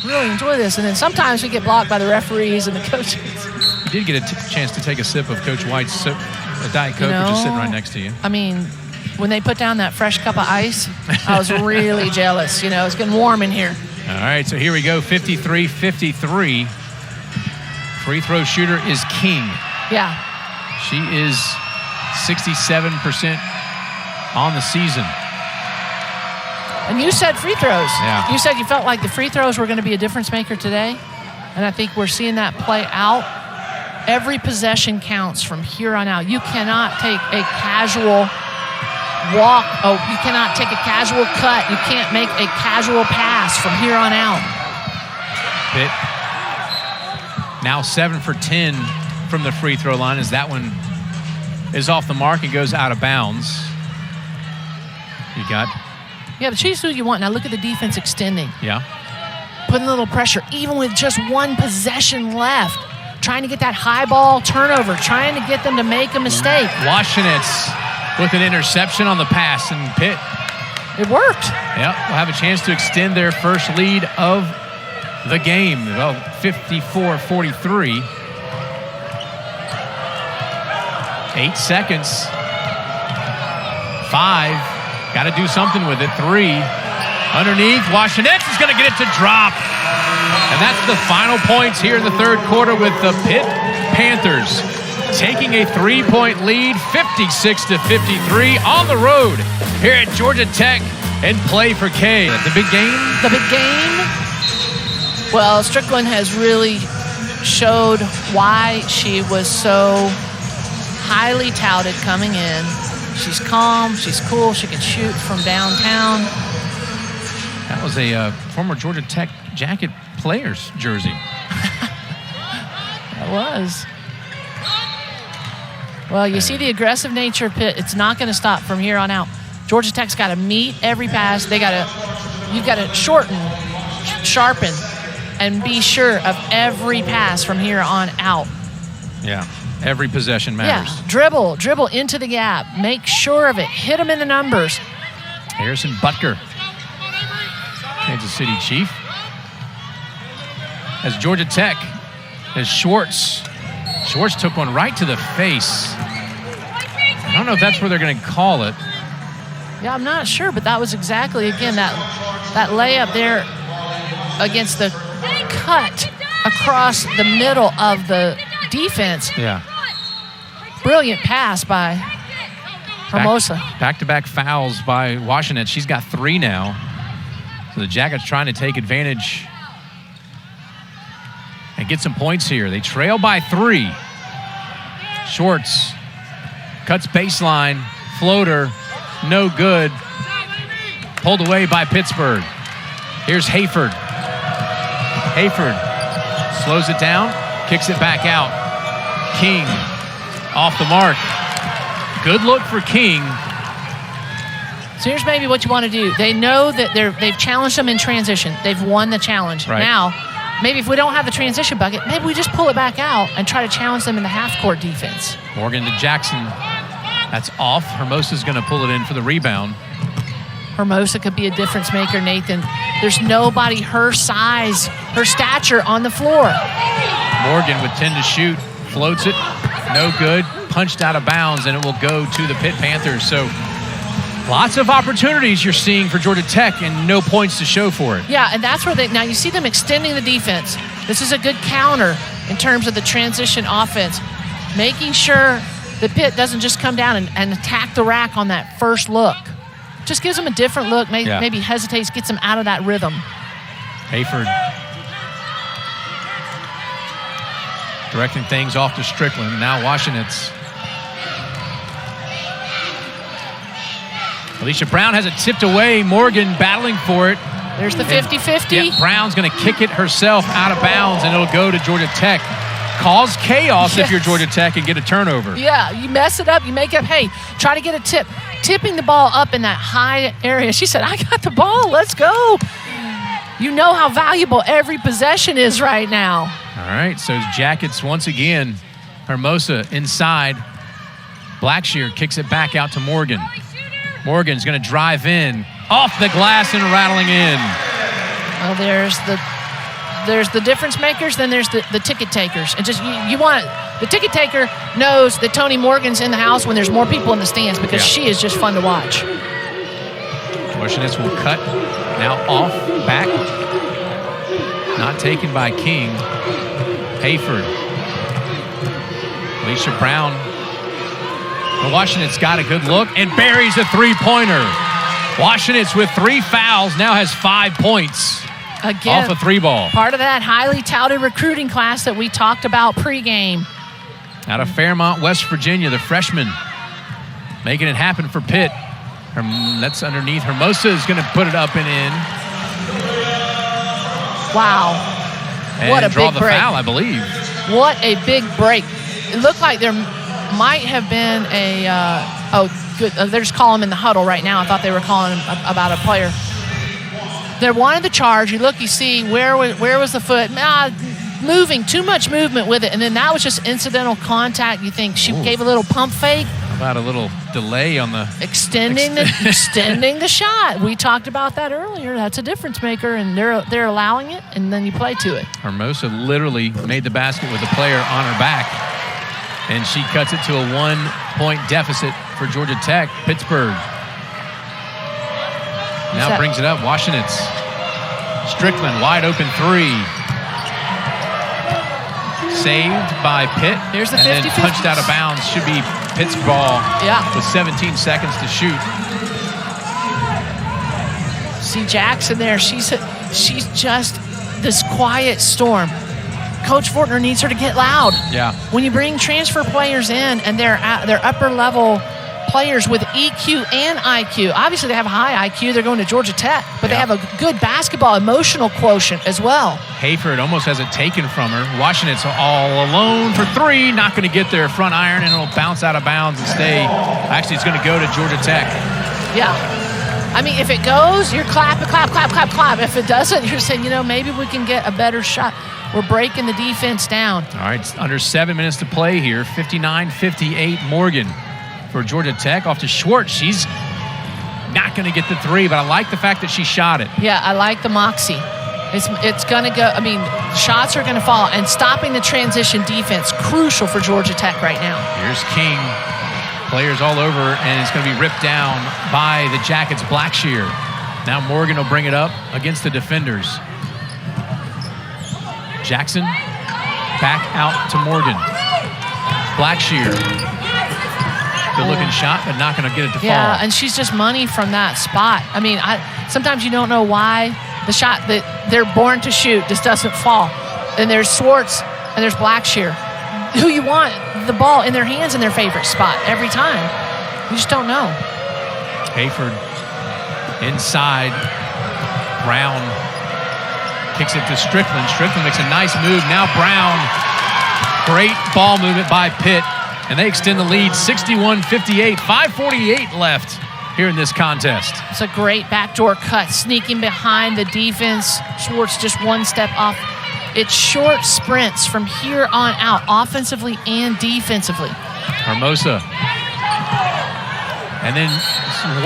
really enjoy this, and then sometimes we get blocked by the referees and the coaches. You did get a chance to take a sip of Coach White's Diet Coke, which is sitting right next to you. I mean, when they put down that fresh cup of ice, I was really jealous. It's getting warm in here. All right, so here we go, 53-53. Free throw shooter is King. Yeah. She is 67% on the season. And you said free throws. Yeah. You said you felt like the free throws were going to be a difference maker today. And I think we're seeing that play out. Every possession counts from here on out. You cannot take a casual walk. Oh, you cannot take a casual cut. You can't make a casual pass from here on out. Pitt now 7 for 10 from the free throw line as that one is off the mark and goes out of bounds. You got... Yeah, but choose who you want. Now look at the defense extending. Yeah. Putting a little pressure, even with just one possession left. Trying to get that high ball turnover, trying to get them to make a mistake. Washenitz with an interception on the pass, and Pitt. It worked. Yep, will have a chance to extend their first lead of the game. Well, 54-43. 8 seconds. 5. Got to do something with it. 3. Underneath, Washenitz is going to get it to drop. And that's the final points here in the third quarter with the Pitt Panthers taking a 3-point lead, 56-53 on the road here at Georgia Tech and Play for K. The big game? The big game. Well, Strickland has really showed why she was so highly touted coming in. She's calm, she's cool, she can shoot from downtown. That was a former Georgia Tech jacket player's jersey. That was. Well, you see the aggressive nature of Pitt. It's not going to stop from here on out. Georgia Tech's got to meet every pass. You've got to shorten, sharpen, and be sure of every pass from here on out. Yeah, every possession matters. Yeah, dribble into the gap. Make sure of it. Hit them in the numbers. Harrison Butker, Kansas City Chief. As Georgia Tech, as Swartz took one right to the face. I don't know if that's where they're going to call it. Yeah, I'm not sure, but that was exactly, again, that layup there against the cut across the middle of the defense. Yeah. Brilliant pass by Hermosa. Back-to-back fouls by Washington. She's got 3 now. So the Jackets trying to take advantage and get some points here. They trail by 3. Swartz cuts baseline, floater, no good. Pulled away by Pittsburgh. Here's Hayford. Hayford slows it down, kicks it back out. King off the mark. Good look for King. So here's maybe what you want to do. They know that they've challenged them in transition. They've won the challenge. Right. Now, maybe if we don't have the transition bucket, maybe we just pull it back out and try to challenge them in the half-court defense. Morgan to Jackson. That's off. Hermosa's going to pull it in for the rebound. Hermosa could be a difference maker, Nathan. There's nobody her size, her stature on the floor. Morgan with 10 to shoot. Floats it. No good. Punched out of bounds, and it will go to the Pitt Panthers. So lots of opportunities you're seeing for Georgia Tech and no points to show for it. Yeah, and that's where now you see them extending the defense. This is a good counter in terms of the transition offense. Making sure that Pitt doesn't just come down and attack the rack on that first look. Just gives them a different look, maybe hesitates, gets them out of that rhythm. Hayford directing things off to Strickland. Now Washington's. Alicia Brown has it tipped away. Morgan battling for it. There's the 50-50. Yeah, Brown's going to kick it herself out of bounds, and it'll go to Georgia Tech. Cause chaos if you're Georgia Tech and get a turnover. Yeah, you mess it up, you make up. Hey, try to get a tip. Tipping the ball up in that high area. She said, I got the ball, let's go. You know how valuable every possession is right now. All right, so Jackets once again. Hermosa inside. Blackshear kicks it back out to Morgan. Morgan's going to drive in, off the glass and rattling in. Well, there's the difference makers, then there's the ticket takers. And just you want the ticket taker knows that Tonie Morgan's in the house when there's more people in the stands because she is just fun to watch. Washington will cut. Now off, back. Not taken by King. Hayford. Alicia Brown. And Washington's got a good look and buries a three-pointer. Washington's with 3 fouls, now has 5 points. Again, off a 3-ball. Part of that highly touted recruiting class that we talked about pregame. Out of Fairmont, West Virginia, the freshman making it happen for Pitt. That's underneath. Hermosa is going to put it up and in. Wow. And what a draw big the break. foul, I believe. What a big break. It looked like there might have been they're just calling him in the huddle right now. I thought they were calling him about a player. They wanted the charge. You look, you see where was the foot? Moving, too much movement with it. And then that was just incidental contact. You think she gave a little pump fake. How about a little delay on the... Extending the shot. We talked about that earlier. That's a difference maker, and they're allowing it, and then you play to it. Hermosa literally made the basket with a player on her back, and she cuts it to a 1-point deficit for Georgia Tech. Pittsburgh now brings it up. Washington's. Strickland, wide open 3. Saved by Pitt. Here's the 50-50. And then punched out of bounds. Should be Pitt's ball with 17 seconds to shoot. See Jackson there. She's just this quiet storm. Coach Fortner needs her to get loud. Yeah. When you bring transfer players in and they're upper level players with EQ and IQ. Obviously, they have a high IQ. They're going to Georgia Tech, but they have a good basketball emotional quotient as well. Hayford almost has it taken from her. Washington's all alone for three. Not going to get their front iron, and it'll bounce out of bounds and stay. Actually, it's going to go to Georgia Tech. Yeah. I mean, if it goes, you're clapping, clap, clap, clap, clap. If it doesn't, you're saying, maybe we can get a better shot. We're breaking the defense down. All right, it's under 7 minutes to play here. 59-58 Morgan for Georgia Tech. Off to Swartz. She's not going to get the three, but I like the fact that she shot it. Yeah, I like the moxie. It's going to go. I mean, shots are going to fall, and stopping the transition defense, crucial for Georgia Tech right now. Here's King. Players all over, and it's going to be ripped down by the Jackets' Blackshear. Now Morgan will bring it up against the defenders. Jackson back out to Morgan. Blackshear. Good-looking shot, but not going to get it to fall. Yeah, and she's just money from that spot. I mean, sometimes you don't know why the shot that they're born to shoot just doesn't fall. And there's Swartz and there's Blackshear, who you want the ball in their hands in their favorite spot every time. You just don't know. Hayford inside. Brown kicks it to Strickland. Strickland makes a nice move. Now Brown. Great ball movement by Pitt. And they extend the lead 61-58. 5:48 left here in this contest. It's a great backdoor cut, sneaking behind the defense. Swartz just one step off. It's short sprints from here on out, offensively and defensively. Hermosa. And then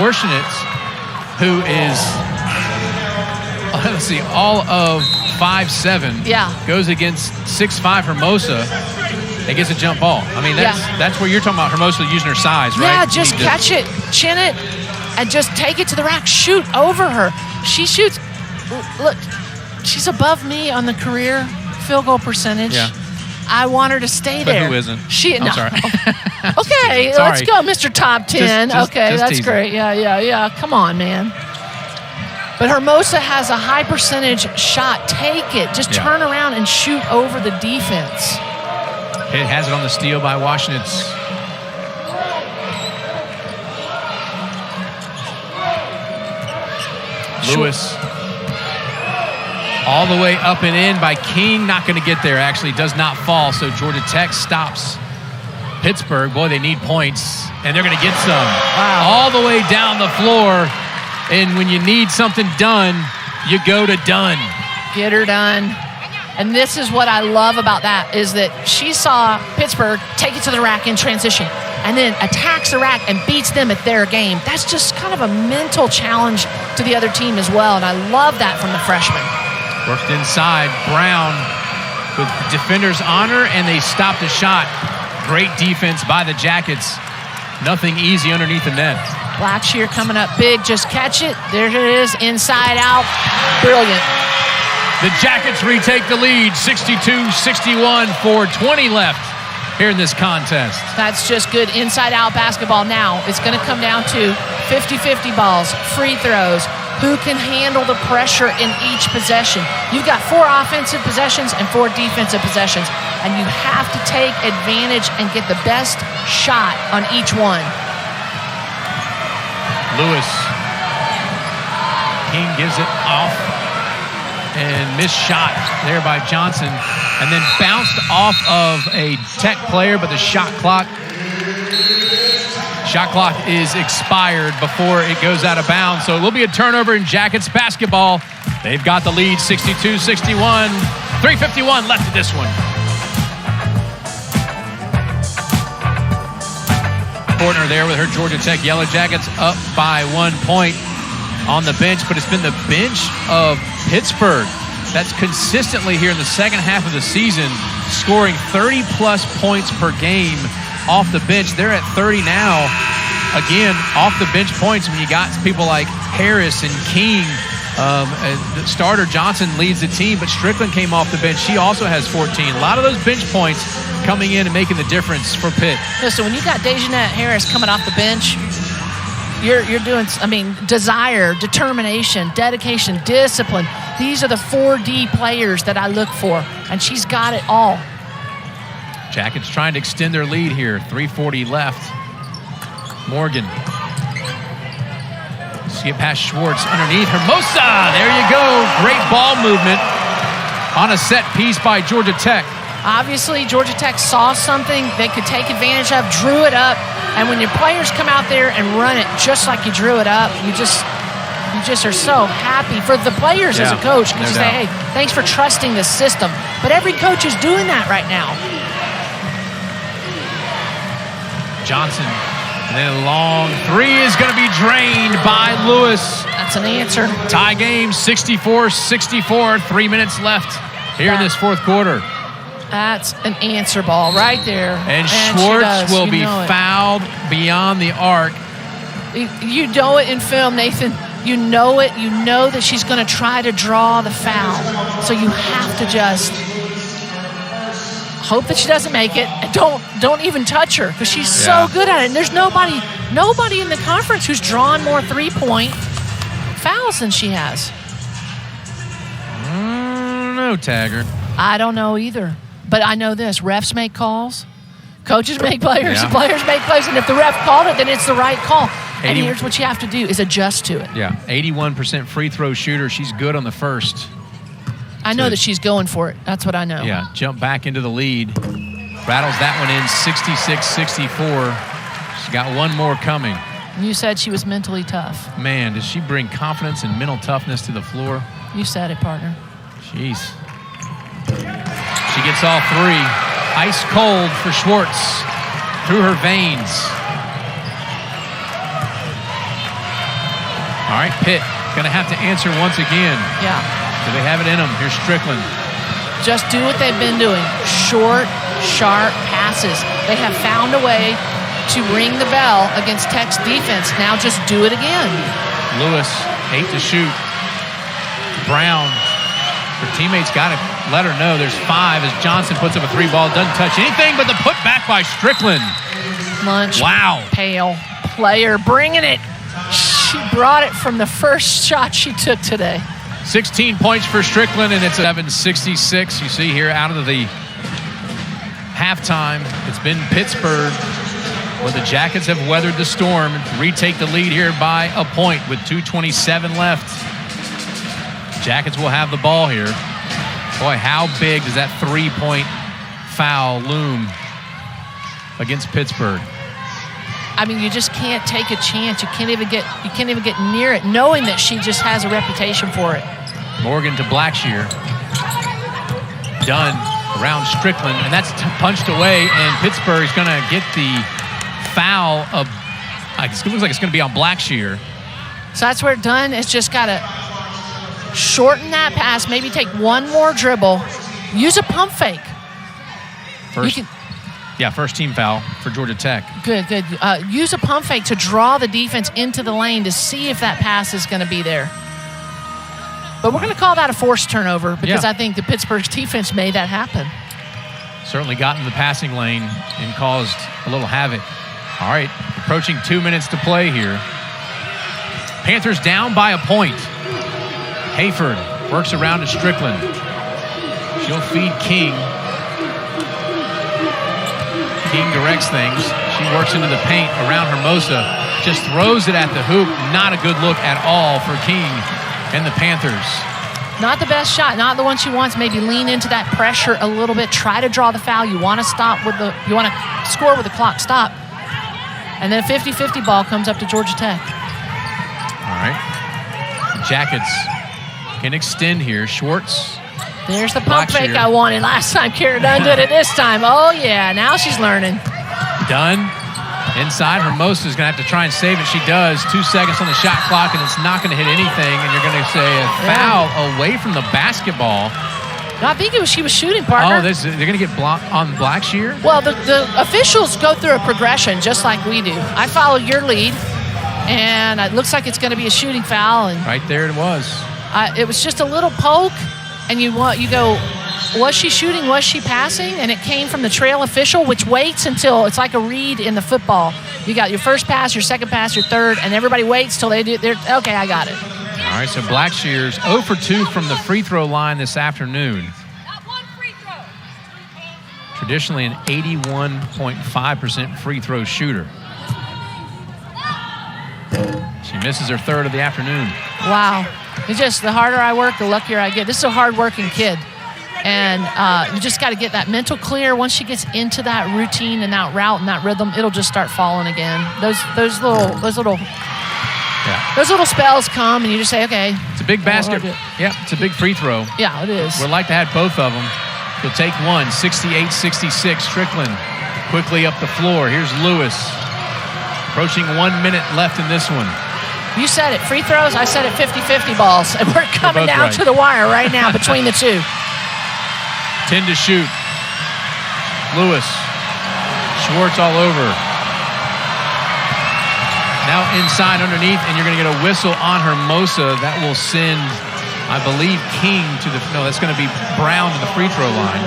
Warshunitz, who is, let's see, all of 5'7". Yeah. Goes against 6'5" Hermosa and gets a jump ball. I mean, that's where you're talking about Hermosa using her size, right? Yeah, just catch it, chin it, and just take it to the rack. Shoot over her. She shoots. Look, she's above me on the career field goal percentage. Yeah. I want her to stay But there. who isn't? I'm sorry. Okay, Sorry. let's go, Mr. Top 10. Just that's teasing. great. Yeah. Come on, man. But Hermosa has a high percentage shot. Take it. Just turn around and shoot over the defense. Pitt has it on the steal by Washington. Lewis. All the way up and in by King. Not going to get there, actually. Does not fall. So Georgia Tech stops Pittsburgh. Boy, they need points. And they're going to get some. Wow. All the way down the floor. And when you need something done, you go to Dunn. Get her done. And this is what I love about that, is that she saw Pittsburgh take it to the rack in transition and then attacks the rack and beats them at their game. That's just kind of a mental challenge to the other team as well, and I love that from the freshman. Worked inside. Brown with defenders' honor, and they stopped the shot. Great defense by the Jackets. Nothing easy underneath the net. Blackshear coming up big. Just catch it. There it is. Inside out. Brilliant. The Jackets retake the lead, 62-61, 4:20 left here in this contest. That's just good inside-out basketball now. It's going to come down to 50-50 balls, free throws, who can handle the pressure in each possession. You've got 4 offensive possessions and 4 defensive possessions, and you have to take advantage and get the best shot on each one. Lewis. King gives it off. And missed shot there by Johnson. And then bounced off of a Tech player, but the shot clock is expired before it goes out of bounds. So it will be a turnover in Jackets basketball. They've got the lead 62-61. 3:51 left of this one. Fortner there with her Georgia Tech Yellow Jackets up by 1 point on the bench, but it's been the bench of Pittsburgh that's consistently here in the second half of the season scoring 30-plus points per game off the bench. They're at 30 now. Again, off the bench points when you got people like Harris and King. The starter Johnson leads the team, but Strickland came off the bench. She also has 14. A lot of those bench points coming in and making the difference for Pitt. Listen, when you got Dayshanette Harris coming off the bench, you're doing, desire, determination, dedication, discipline. These are the 4D players that I look for, and she's got it all. Jackets trying to extend their lead here. 3:40 left. Morgan. Skip past Swartz underneath. Hermosa. There you go. Great ball movement on a set piece by Georgia Tech. Obviously, Georgia Tech saw something they could take advantage of, drew it up, and when your players come out there and run it just like you drew it up, you just are so happy for the players as a coach, because you say, hey, thanks for trusting the system. But every coach is doing that right now. Johnson, and then a long three is going to be drained by Lewis. That's an answer. Tie game, 64-64, 3 minutes left here in this fourth quarter. That's an answer ball right there. And Swartz will be fouled beyond the arc. You know it in film, Nathan. You know it. You know that she's going to try to draw the foul. So you have to just hope that she doesn't make it. And don't even touch her, because she's so good at it. And there's nobody in the conference who's drawn more three-point fouls than she has. No, Taggart. I don't know either. But I know this. Refs make calls. Coaches make players. Yeah. Players make plays. And if the ref called it, then it's the right call. And here's what you have to do is adjust to it. Yeah, 81% free throw shooter. She's good on the first. I know that she's going for it. That's what I know. Yeah, jump back into the lead. Rattles that one in 66-64. She's got one more coming. You said she was mentally tough. Man, does she bring confidence and mental toughness to the floor? You said it, partner. Jeez. She gets all three. Ice cold for Swartz through her veins. All right, Pitt going to have to answer once again. Yeah. Do they have it in them? Here's Strickland. Just do what they've been doing. Short, sharp passes. They have found a way to ring the bell against Tech's defense. Now just do it again. Lewis, 8 to shoot. Brown. Her teammates got to let her know there's 5 as Johnson puts up a 3-ball. Doesn't touch anything but the putback by Strickland. Lunch. Wow. Pail player bringing it. She brought it from the first shot she took today. 16 points for Strickland, and it's 7-66. You see here out of the halftime, it's been Pittsburgh, where the Jackets have weathered the storm and retake the lead here by a point with 2:27 left. Jackets will have the ball here. Boy, how big does that 3-point foul loom against Pittsburgh? I mean, you just can't take a chance. You can't even get near it, knowing that she just has a reputation for it. Morgan to Blackshear. Dunn around Strickland, and that's punched away, and Pittsburgh is going to get the foul of, it looks like it's going to be on Blackshear. So that's where Dunn has just got to shorten that pass, maybe take one more dribble, use a pump fake. First team foul for Georgia Tech. Good. Use a pump fake to draw the defense into the lane to see if that pass is going to be there. But we're going to call that a forced turnover, because I think the Pittsburgh's defense made that happen. Certainly got in the passing lane and caused a little havoc. All right, approaching 2 minutes to play here. Panthers down by a point. Hayford works around to Strickland. She'll feed King. King directs things. She works into the paint around Hermosa. Just throws it at the hoop. Not a good look at all for King and the Panthers. Not the best shot. Not the one she wants. Maybe lean into that pressure a little bit. Try to draw the foul. You want to stop with the. You want to score with the clock stop. And then a 50-50 ball comes up to Georgia Tech. All right. Jackets can extend here. Schwartz. There's the pump fake I wanted last time. Kara Dunn did it this time. Oh, yeah. Now she's learning. Dunn inside. Hermosa's going to have to try and save it. She does. 2 seconds on the shot clock, and it's not going to hit anything. And you're going to say a foul away from the basketball. No, I think she was shooting, partner. Oh, they're going to get on Blackshear? Well, the officials go through a progression just like we do. I follow your lead, and it looks like it's going to be a shooting foul. And right there it was. It was just a little poke, and you go, was she shooting, was she passing? And it came from the trail official, which waits until it's like a read in the football. You got your first pass, your second pass, your third, and everybody waits till they do. Okay, I got it. All All right, so Blackshear's 0 for 2 from the free throw line this afternoon. Traditionally an 81.5% free throw shooter. She misses her third of the afternoon. Wow. It's just the harder I work, the luckier I get. This is a hard-working kid. And you just got to get that mental clear. Once she gets into that routine and that route and that rhythm, it'll just start falling again. Those little spells come, and you just say, okay. It's a big basket. Yeah, it's a big free throw. Yeah, it is. We'd like to have both of them. He'll take one, 68-66. Strickland quickly up the floor. Here's Lewis. Approaching 1 minute left in this one. You said it. Free throws, I said it 50-50 balls. And we're coming down to the wire right now between the two. 10 to shoot. Lewis. Swartz all over. Now inside underneath, and you're going to get a whistle on Hermosa. That will send, I believe, King to the, no, that's going to be Brown to the free throw line.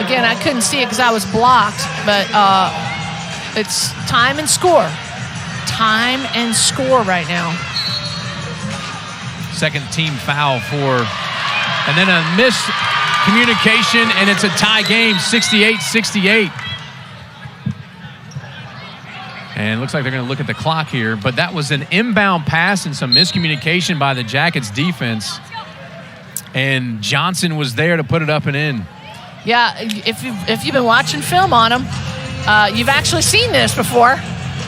Again, I couldn't see it because I was blocked, but it's time and score. Time and score right now. Second team foul for, and then a missed communication, and it's a tie game, 68-68. And it looks like they're going to look at the clock here, but that was an inbound pass and some miscommunication by the Jackets defense. And Johnson was there to put it up and in. Yeah, if you've been watching film on them, you've actually seen this before.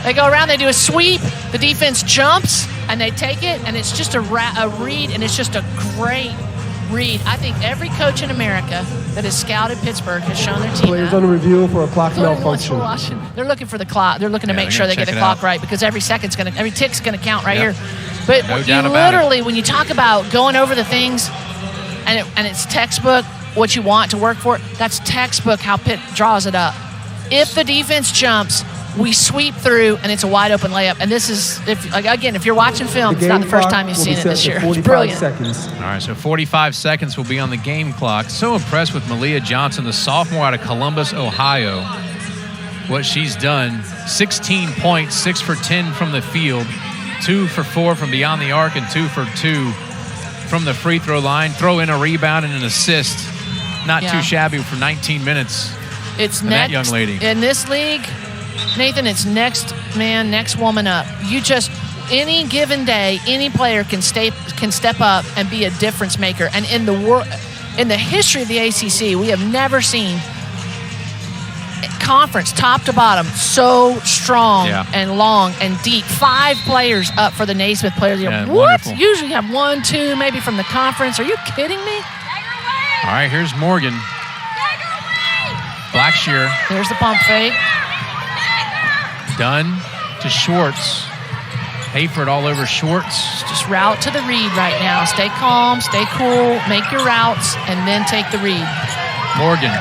They go around, they do a sweep, the defense jumps, and they take it, and it's just a read, and it's just a great read. I think every coach in America that has scouted Pittsburgh has shown their team Players on review for a clock malfunction. They're looking for the clock. They're looking to make sure they get the clock right, because every tick's gonna count right here. But no you literally, when you talk about going over the things, and it's textbook what you want to work for, that's textbook how Pitt draws it up. If the defense jumps, we sweep through, and it's a wide open layup. And this is, if you're watching film, it's not the first time you've seen it this year. It's brilliant. Seconds. All right, so 45 seconds will be on the game clock. So impressed with Maliyah Johnson, the sophomore out of Columbus, Ohio. What she's done, 16 points, 6 for 10 from the field, 2 for 4 from beyond the arc, and 2 for 2 from the free throw line. Throw in a rebound and an assist. Not too shabby for 19 minutes. It's that young lady. In this league, Nathan, it's next man, next woman up. You just, any given day, any player can step up and be a difference maker. And in the history of the ACC, we have never seen conference top to bottom so strong and long and deep. 5 players up for the Naismith Player of the Year. Yeah, what? wonderful. Usually have 1, 2, maybe from the conference. Are you kidding me? All right, here's Morgan. Blackshear. There's the pump fake. Dunn to Swartz. Hayford all over Swartz. Just route to the read right now. Stay calm, stay cool, make your routes, and then take the read. Morgan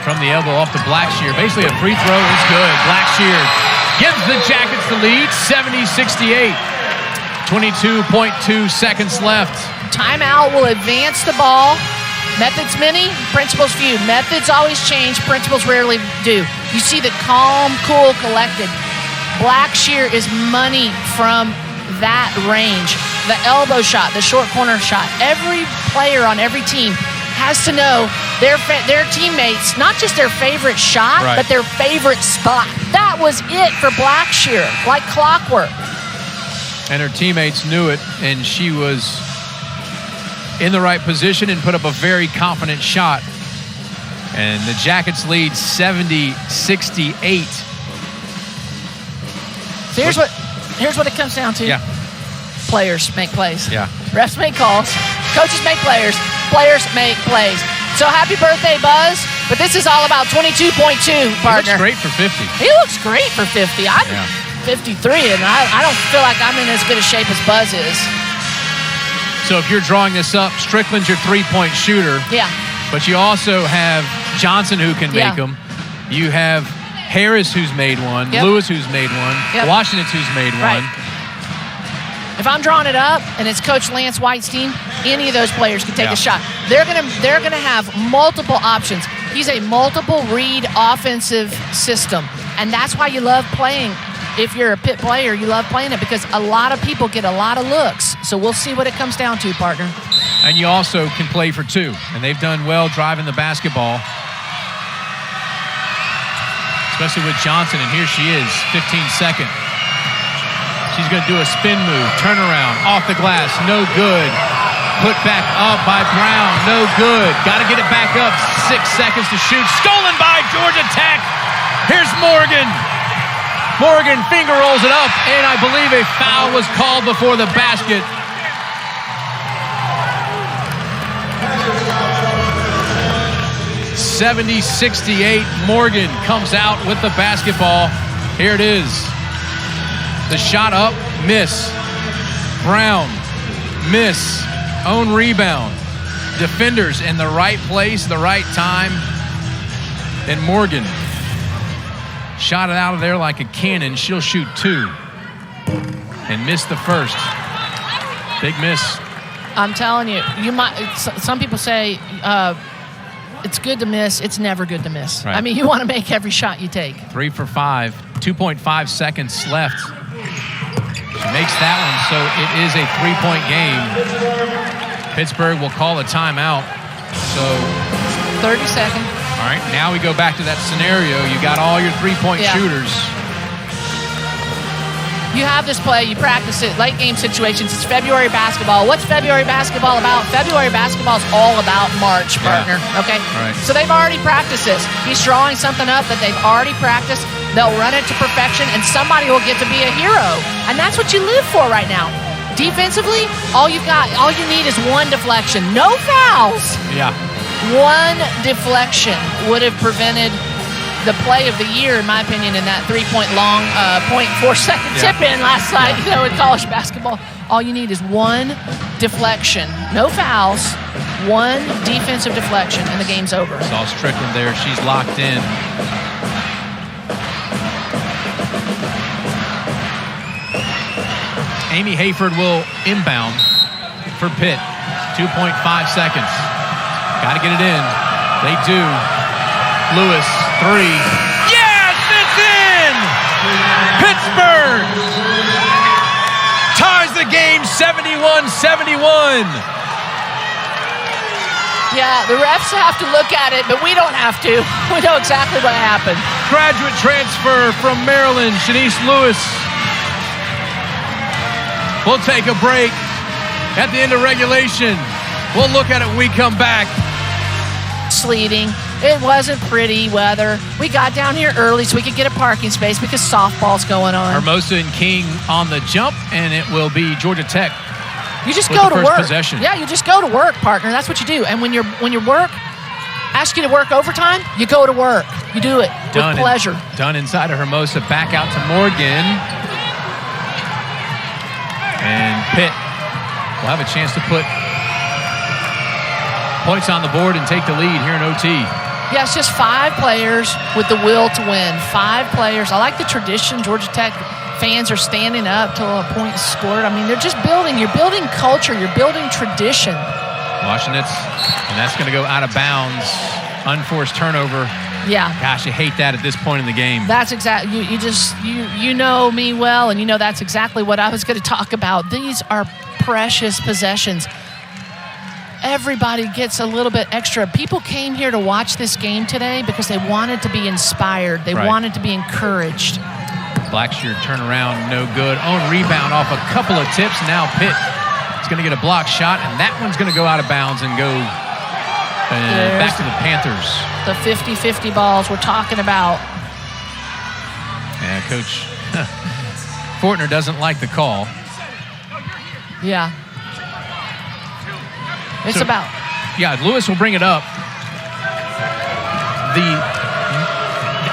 from the elbow off to Blackshear. Basically a free throw is good. Blackshear gives the Jackets the lead, 70-68. 22.2 seconds left. Timeout will advance the ball. Methods many, principles few. Methods always change, principles rarely do. You see the calm, cool, collected. Blackshear is money from that range. The elbow shot, the short corner shot. Every player on every team has to know their teammates, not just their favorite shot, but their favorite spot. That was it for Blackshear, like clockwork. And her teammates knew it, and she was in the right position and put up a very confident shot. And the Jackets lead 70-68. So here's what it comes down to. Yeah. Players make plays. Yeah. Refs make calls. Coaches make players. Players make plays. So happy birthday, Buzz. But this is all about 22.2, partner. He looks great for 50. He looks great for 50. I'm 53, and I don't feel like I'm in as good a shape as Buzz is. So if you're drawing this up, Strickland's your three-point shooter. Yeah. But you also have Johnson who can make them. You have Harris who's made one. Lewis who's made one. Washington who's made one. If I'm drawing it up and it's Coach Lance White's team, any of those players can take a shot. They're gonna have multiple options. He's a multiple read offensive system, and that's why you love playing. If you're a Pitt player, you love playing it because a lot of people get a lot of looks. So we'll see what it comes down to, partner. And you also can play for 2. And they've done well driving the basketball. Especially with Johnson, and here she is, 15-second. She's going to do a spin move, turnaround, off the glass, no good. Put back up by Brown, no good. Got to get it back up, 6 seconds to shoot. Stolen by Georgia Tech. Here's Morgan. Morgan finger rolls it up, and I believe a foul was called before the basket. (70-68). Morgan comes out with the basketball. Here it is. The shot up, miss. Brown, miss. Own rebound. Defenders in the right place, the right time. And Morgan shot it out of there like a cannon. She'll shoot 2 and miss the first. Big miss. I'm telling you, some people say it's good to miss. It's never good to miss. Right. I mean, you want to make every shot you take. 3 for 5, 2.5 seconds left. She makes that one, so it is a 3-point game. Pittsburgh will call a timeout. So 30 seconds. All right, now we go back to that scenario. You got all your 3-point shooters. You have this play, you practice it, late game situations. It's February basketball. What's February basketball about? February basketball is all about March, partner. Okay? Right. So they've already practiced this. He's drawing something up that they've already practiced. They'll run it to perfection, and somebody will get to be a hero. And that's what you live for right now. Defensively, all you need is 1 deflection. No fouls. Yeah. 1 deflection would have prevented the play of the year, in my opinion, in that 3-point long, 0.4-second tip-in last night, in college basketball. All you need is 1 deflection. No fouls, 1 defensive deflection, and the game's over. Saw Strickland there. She's locked in. Amy Hayford will inbound for Pitt. 2.5 seconds. Got to get it in. They do. Lewis, 3. Yes, it's in! Pittsburgh ties the game 71-71. Yeah, the refs have to look at it, but we don't have to. We know exactly what happened. Graduate transfer from Maryland, Shanice Lewis. We'll take a break at the end of regulation. We'll look at it when we come back. Sleeting. It wasn't pretty weather. We got down here early so we could get a parking space because softball's going on. Hermosa and King on the jump, and it will be Georgia Tech. You just go to work. Possession. Yeah, you just go to work, partner. That's what you do. And when your work asks you to work overtime, you go to work. You do it with pleasure. Dunn inside of Hermosa, back out to Morgan. And Pitt will have a chance to put points on the board and take the lead here in OT. Yeah, it's just 5 players with the will to win. 5 players. I like the tradition. Georgia Tech fans are standing up till a point is scored. I mean, they're just building. You're building culture. You're building tradition. Washington's, and that's going to go out of bounds. Unforced turnover. Yeah. Gosh, you hate that at this point in the game. That's exactly. You know me well, and you know that's exactly what I was going to talk about. These are precious possessions. Everybody gets a little bit extra. People came here to watch this game today because they wanted to be inspired. They wanted to be encouraged. Blackshear turnaround, no good. Own rebound off a couple of tips. Now Pitt is going to get a block shot, and that one's going to go out of bounds and go back to the Panthers. The 50-50 balls we're talking about. Yeah, Coach Fortner doesn't like the call. Yeah. It's about. Yeah, Lewis will bring it up. The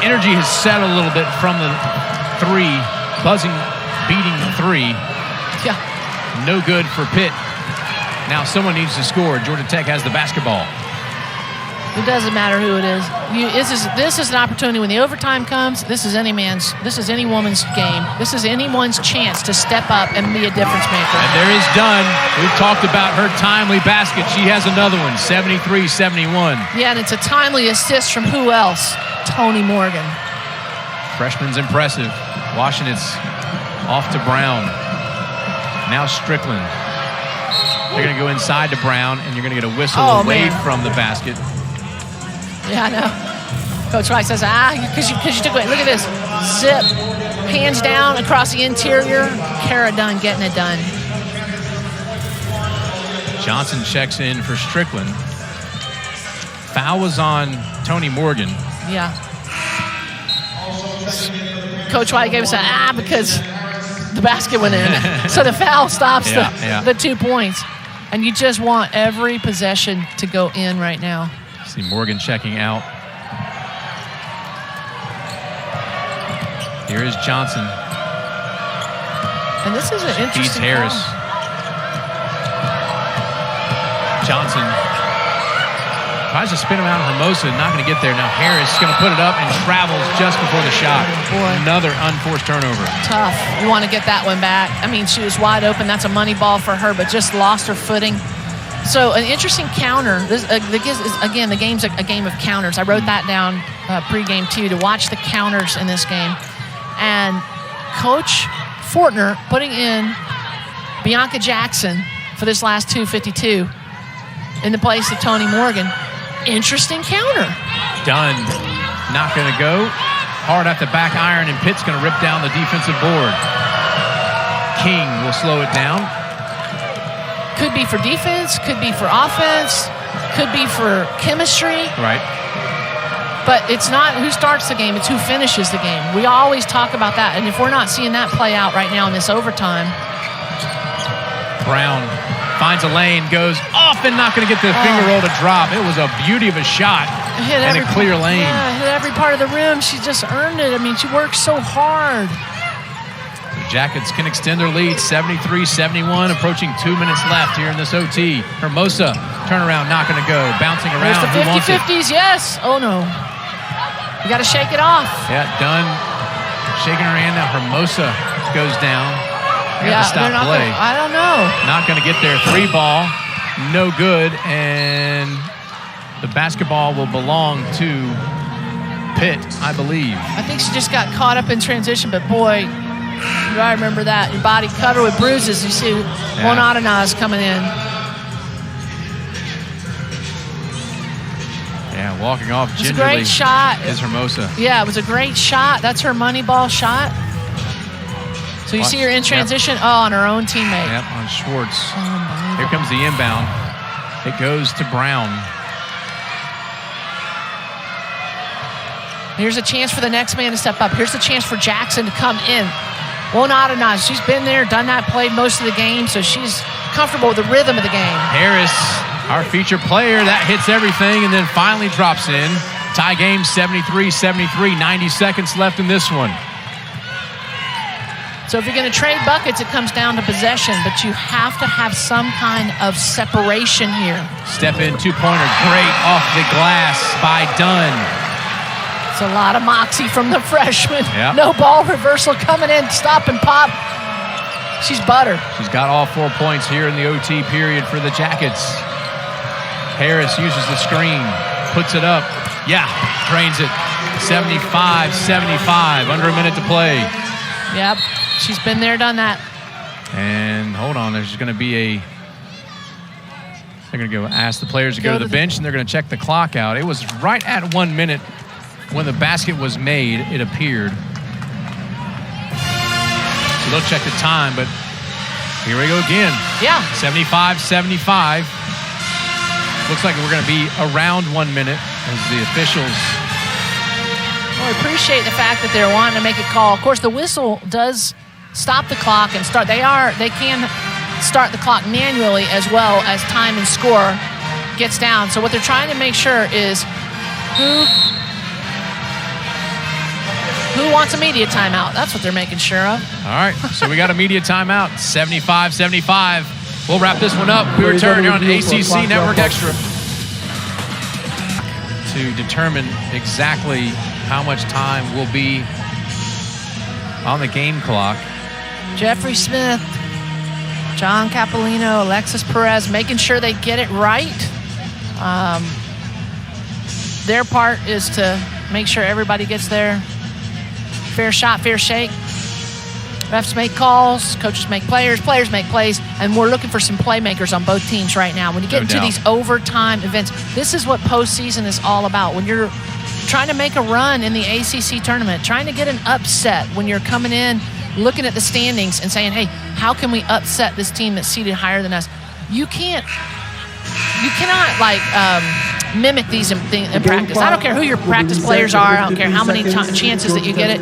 energy has set a little bit from the 3, buzzing, beating the 3. Yeah. No good for Pitt. Now someone needs to score. Georgia Tech has the basketball. It doesn't matter who it is. This is an opportunity when the overtime comes. This is any woman's game. This is anyone's chance to step up and be a difference maker. And there is Dunn. We've talked about her timely basket. She has another one, 73-71. Yeah, and it's a timely assist from who else? Tonie Morgan. Freshman's impressive. Washington's off to Brown. Now Strickland. They're going to go inside to Brown, and you're going to get a whistle away from the basket. Yeah, I know. Coach White says, because you took away. Look at this. Zip. Hands down across the interior. Kara Dunn getting it done. Johnson checks in for Strickland. Foul was on Tonie Morgan. Yeah. Coach White gave us because the basket went in. So the foul stops the 2 points. And you just want every possession to go in right now. See Morgan checking out. Here is Johnson. And this is an interesting beats Harris. Foul. Johnson tries to spin him out of Hermosa, not going to get there. Now Harris is going to put it up and travels just before the shot. Boy. Another unforced turnover. Tough. You want to get that one back. I mean, she was wide open. That's a money ball for her, but just lost her footing. So an interesting counter. This, again, the game's a game of counters. I wrote that down pregame too, to watch the counters in this game. And Coach Fortner putting in Bianca Jackson for this last 2:52 in the place of Tonie Morgan. Interesting counter. Dunn not going to go. Hard at the back iron, and Pitt's going to rip down the defensive board. King will slow it down. Could be for defense, could be for offense, could be for chemistry. Right. But it's not who starts the game, it's who finishes the game. We always talk about that, and if we're not seeing that play out right now in this overtime. Brown finds a lane, goes off and not going to get the finger roll to drop. It was a beauty of a shot and a clear lane. Yeah, hit every part of the rim. She just earned it. I mean, she worked so hard. The Jackets can extend their lead, 73-71, approaching 2 minutes left here in this OT. Hermosa, turnaround, not going to go. Bouncing around. There's the 50-50s, yes. Oh, no. You got to shake it off. Yeah, Dunn shaking her hand. Now Hermosa goes down. Yeah, stop play. I don't know. Not going to get there. 3 ball, no good, and the basketball will belong to Pitt, I believe. I think she just got caught up in transition, but boy, I remember that. Your body covered with bruises. You see Monadanaz coming in. Yeah, walking off gingerly. It's a great shot. Is Hermosa. Yeah, it was a great shot. That's her money ball shot. So you see her in transition. Yep. Oh, on her own teammate. Yep, on Swartz. Here comes the inbound. It goes to Brown. Here's a chance for the next man to step up. Here's the chance for Jackson to come in. Monadanaz, she's been there, done that, played most of the game, so she's comfortable with the rhythm of the game. Harris, our featured player, that hits everything and then finally drops in. Tie game 73-73, 90 seconds left in this one. So if you're going to trade buckets, it comes down to possession, but you have to have some kind of separation here. Step in, 2-pointer, great off the glass by Dunn. It's a lot of moxie from the freshman. Yep. No ball reversal coming in, stop and pop. She's butter. She's got all 4 points here in the OT period for the Jackets. Harris uses the screen, puts it up. Yeah, drains it. 75-75, under a minute to play. Yep, she's been there, done that. And hold on, there's going to be they're going to go ask the players to go to the bench, and they're going to check the clock out. It was right at 1 minute when the basket was made, it appeared. So they'll check the time, but here we go again. Yeah. 75-75. Looks like we're going to be around 1 minute as the officials. Well, I appreciate the fact that they're wanting to make a call. Of course, the whistle does stop the clock and start. They can start the clock manually as well as time and score gets down. So what they're trying to make sure is who wants a media timeout. That's what they're making sure of. All right, so we got a media timeout. 75-75. We'll wrap this one up. We return here on ACC Network Extra to determine exactly how much time will be on the game clock. Jeffrey Smith, John Capolino, Alexis Perez, making sure they get it right. Their part is to make sure everybody gets their fair shot, fair shake. Refs make calls, coaches make players make plays, and we're looking for some playmakers on both teams right now. When you get into these overtime events, this is what postseason is all about. When you're trying to make a run in the ACC tournament, trying to get an upset when you're coming in, looking at the standings and saying, hey, how can we upset this team that's seated higher than us? You cannot mimic these in practice. I don't care who your practice players are. I don't care how many chances that you get it.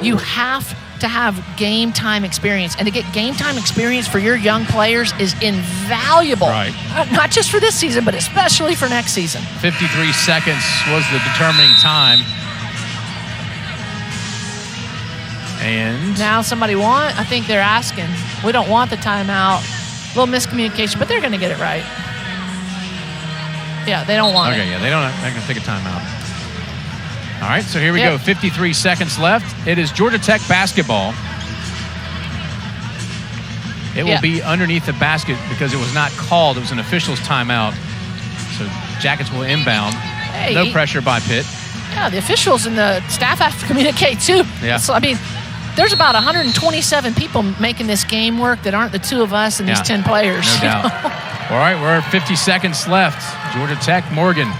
You have to have game time experience, and to get game time experience for your young players is invaluable. Right. Not just for this season, but especially for next season. 53 seconds was the determining time. And now I think they're asking. We don't want the timeout. A little miscommunication, but they're going to get it right. Yeah, they don't want it. Okay, yeah, they're going to take a timeout. All right, so here we go. 53 seconds left. It is Georgia Tech basketball. It will be underneath the basket because it was not called. It was an official's timeout. So Jackets will inbound. Hey, no pressure by Pitt. Yeah, the officials and the staff have to communicate too. Yeah. So, I mean, there's about 127 people making this game work that aren't the two of us and these 10 players. No doubt. All right, we're 50 seconds left. Georgia Tech, Morgan.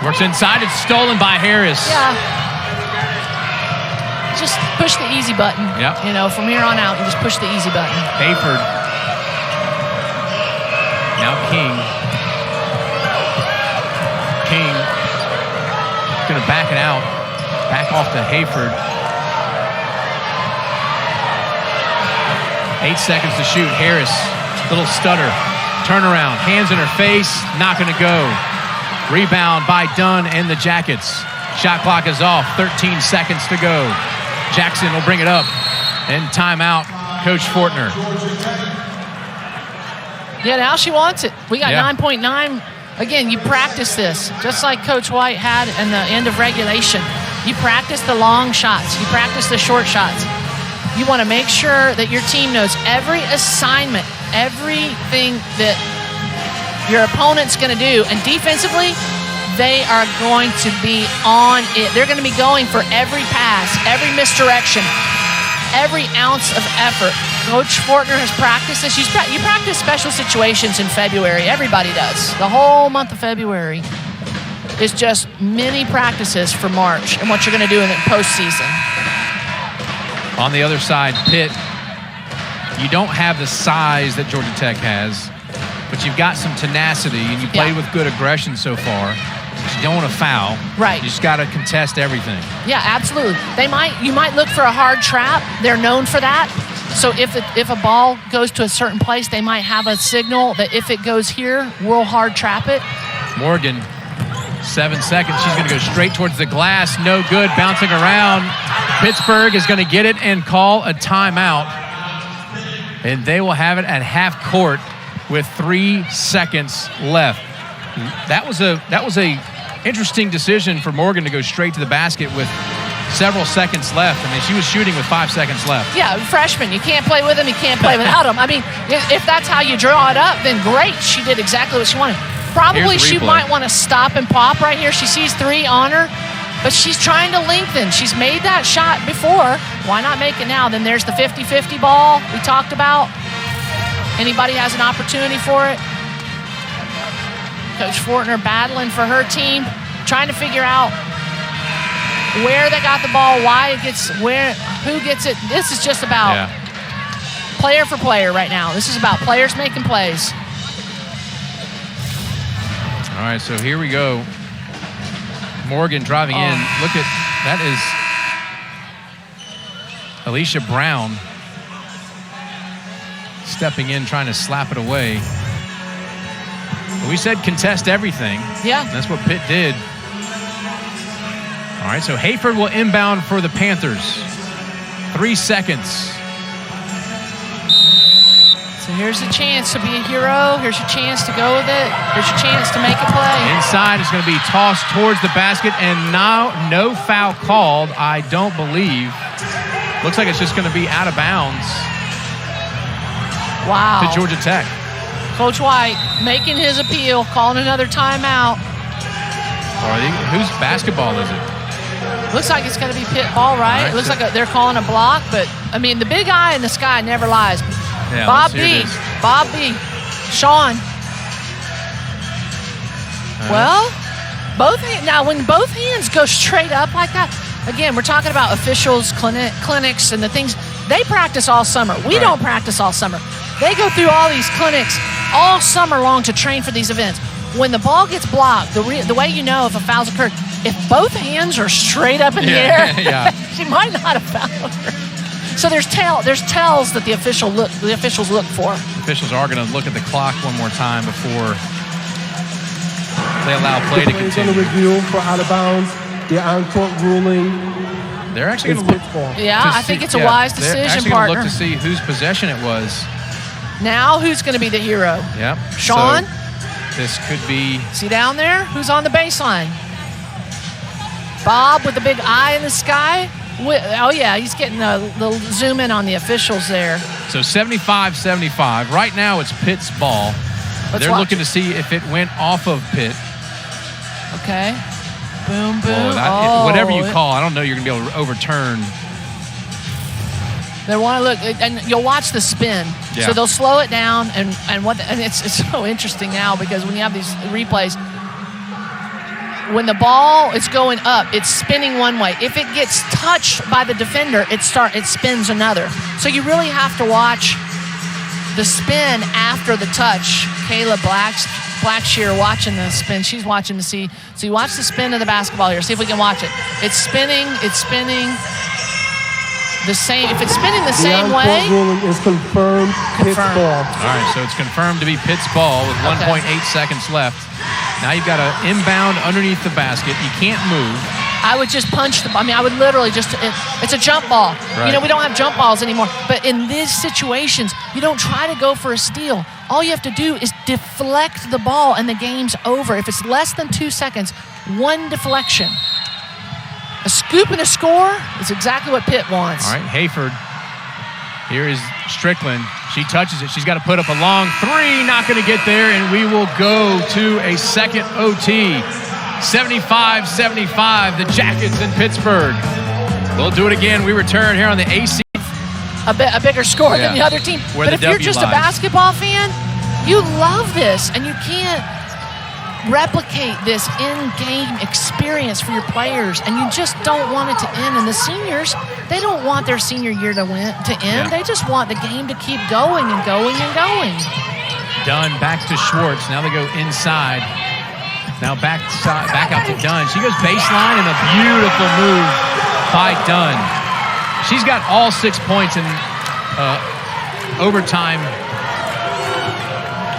Works inside. It's stolen by Harris. Yeah. Just push the easy button. Yep. You know, from here on out, you just push the easy button. Hayford. Now King. King going to back it out. Back off to Hayford. 8 seconds to shoot. Harris, little stutter. Turnaround, hands in her face, not going to go. Rebound by Dunn and the Jackets. Shot clock is off, 13 seconds to go. Jackson will bring it up. And timeout, Coach Fortner. Yeah, now she wants it. We got 9.9. Again, you practice this, just like Coach White had in the end of regulation. You practice the long shots. You practice the short shots. You want to make sure that your team knows every assignment, everything that your opponent's going to do. And defensively, they are going to be on it. They're going to be going for every pass, every misdirection, every ounce of effort. Coach Fortner has practiced this. You practice special situations in February. Everybody does. The whole month of February is just mini practices for March and what you're going to do in the postseason. On the other side, Pitt, you don't have the size that Georgia Tech has, but you've got some tenacity, and you played with good aggression so far. But you don't want to foul. Right. You just got to contest everything. Yeah, absolutely. You might look for a hard trap. They're known for that. So if a ball goes to a certain place, they might have a signal that if it goes here, we'll hard trap it. Morgan, 7 seconds. She's going to go straight towards the glass. No good. Bouncing around. Pittsburgh is going to get it and call a timeout. And they will have it at half court with 3 seconds left. That was a interesting decision for Morgan to go straight to the basket with several seconds left. I mean, she was shooting with 5 seconds left. Yeah, freshman. You can't play with him. You can't play without him. I mean, if that's how you draw it up, then great. She did exactly what she wanted. Probably she might want to stop and pop right here. She sees 3 on her, but she's trying to lengthen. She's made that shot before. Why not make it now? Then there's the 50-50 ball we talked about. Anybody has an opportunity for it. Coach Fortner battling for her team, trying to figure out where they got the ball, why it gets where, who gets it. This is just about player for player right now. This is about players making plays. All right, so here we go. Morgan driving in. Look at that is Alicia Brown stepping in, trying to slap it away. We said contest everything. Yeah. That's what Pitt did. All right, so Hayford will inbound for the Panthers. 3 seconds. So here's a chance to be a hero. Here's your chance to go with it. Here's your chance to make a play. Inside is going to be tossed towards the basket, and now no foul called, I don't believe. Looks like it's just going to be out of bounds. Wow. To Georgia Tech. Coach White making his appeal, calling another timeout. Whose basketball is it? Looks like it's going to be Pitt ball, right? It looks like they're calling a block, but, I mean, the big eye in the sky never lies. Yeah, Bob B. Sean. Well, now when both hands go straight up like that, again, we're talking about officials, clinics, and the things. They practice all summer. We don't practice all summer. They go through all these clinics all summer long to train for these events. When the ball gets blocked, the way you know if a foul's occurred, if both hands are straight up in the air, she might not have fouled her. So there's tells that the officials look for. Officials are going to look at the clock one more time before they allow play to continue. Going to review for out of bounds. The on-court ruling. They're actually going to look. I think it's a wise decision, they're actually partner. Look to see whose possession it was. Now who's going to be the hero? Yep. Sean? So this could be. See down there? Who's on the baseline? Bob with the big eye in the sky. He's getting a little zoom in on the officials there. So 75-75. Right now it's Pitt's ball. They're looking to see if it went off of Pitt. Okay. Boom, boom. Whatever you call, I don't know you're going to be able to overturn. They want to look, and you'll watch the spin. Yeah. So they'll slow it down, and it's so interesting now because when you have these replays, when the ball is going up, it's spinning one way. If it gets touched by the defender, it spins another. So you really have to watch the spin after the touch. Kayla Blackshear watching the spin. She's watching to see. So you watch the spin of the basketball here. See if we can watch it. It's spinning. The same. If it's spinning the same way. The ruling is confirmed. Pitt's ball. All right, so it's confirmed to be Pitt's ball with 1.8 seconds left. Now you've got an inbound underneath the basket. You can't move. I would just punch I would literally it's a jump ball. Right. You know, we don't have jump balls anymore. But in these situations, you don't try to go for a steal. All you have to do is deflect the ball and the game's over. If it's less than 2 seconds, one deflection. A scoop and a score is exactly what Pitt wants. All right, Hayford. Here is Strickland. She touches it. She's got to put up a long three. Not going to get there, and we will go to a second OT. 75-75, the Jackets in Pittsburgh. We'll do it again. We return here on the AC. A bigger score than the other team. But if you're just a basketball fan, you love this, and you can't replicate this in-game experience for your players, and you just don't want it to end. And the seniors, they don't want their senior year to end. Yeah. They just want the game to keep going and going and going. Dunn back to Swartz. Now they go inside. Now back out to Dunn. She goes baseline, and a beautiful move by Dunn. She's got all 6 points in overtime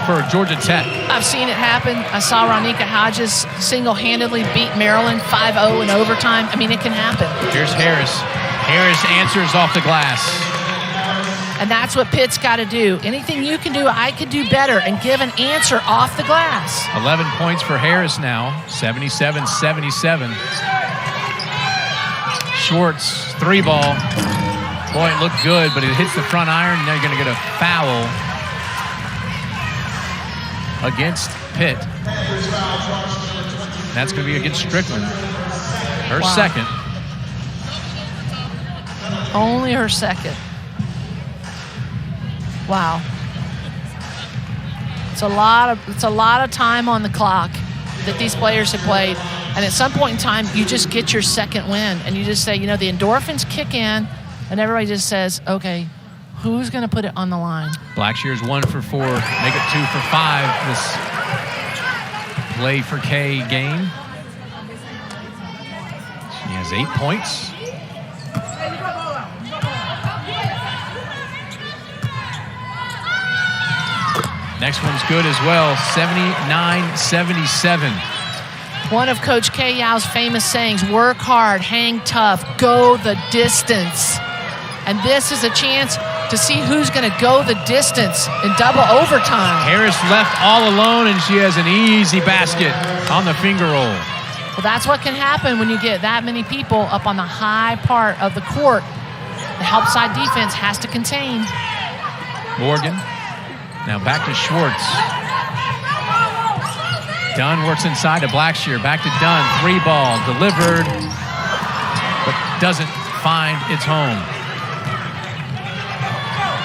for Georgia Tech. I've seen it happen. I saw Ronika Hodges single-handedly beat Maryland 5-0 in overtime. I mean, it can happen. Here's Harris. Harris answers off the glass. And that's what Pitt's got to do. Anything you can do, I could do better and give an answer off the glass. 11 points for Harris now, 77-77. Swartz, three ball. Boy, it looked good, but it hits the front iron. Now you're going to get a foul against Pitt. That's going to be against Strickland. Her second. Only her second. Wow. It's a lot of time on the clock that these players have played. And at some point in time, you just get your second win. And you just say, you know, the endorphins kick in, and everybody just says, okay, who's going to put it on the line? Blackshear's 1 for 4, make it 2 for 5 this play for K game. She has 8 points. Next one's good as well, 79-77. One of Coach K. Yow's famous sayings, work hard, hang tough, go the distance. And this is a chance to see who's going to go the distance in double overtime. Harris left all alone, and she has an easy basket on the finger roll. Well, that's what can happen when you get that many people up on the high part of the court. The help side defense has to contain. Morgan. Now back to Swartz. Dunn works inside to Blackshear. Back to Dunn. Three ball delivered. doesn't find its home.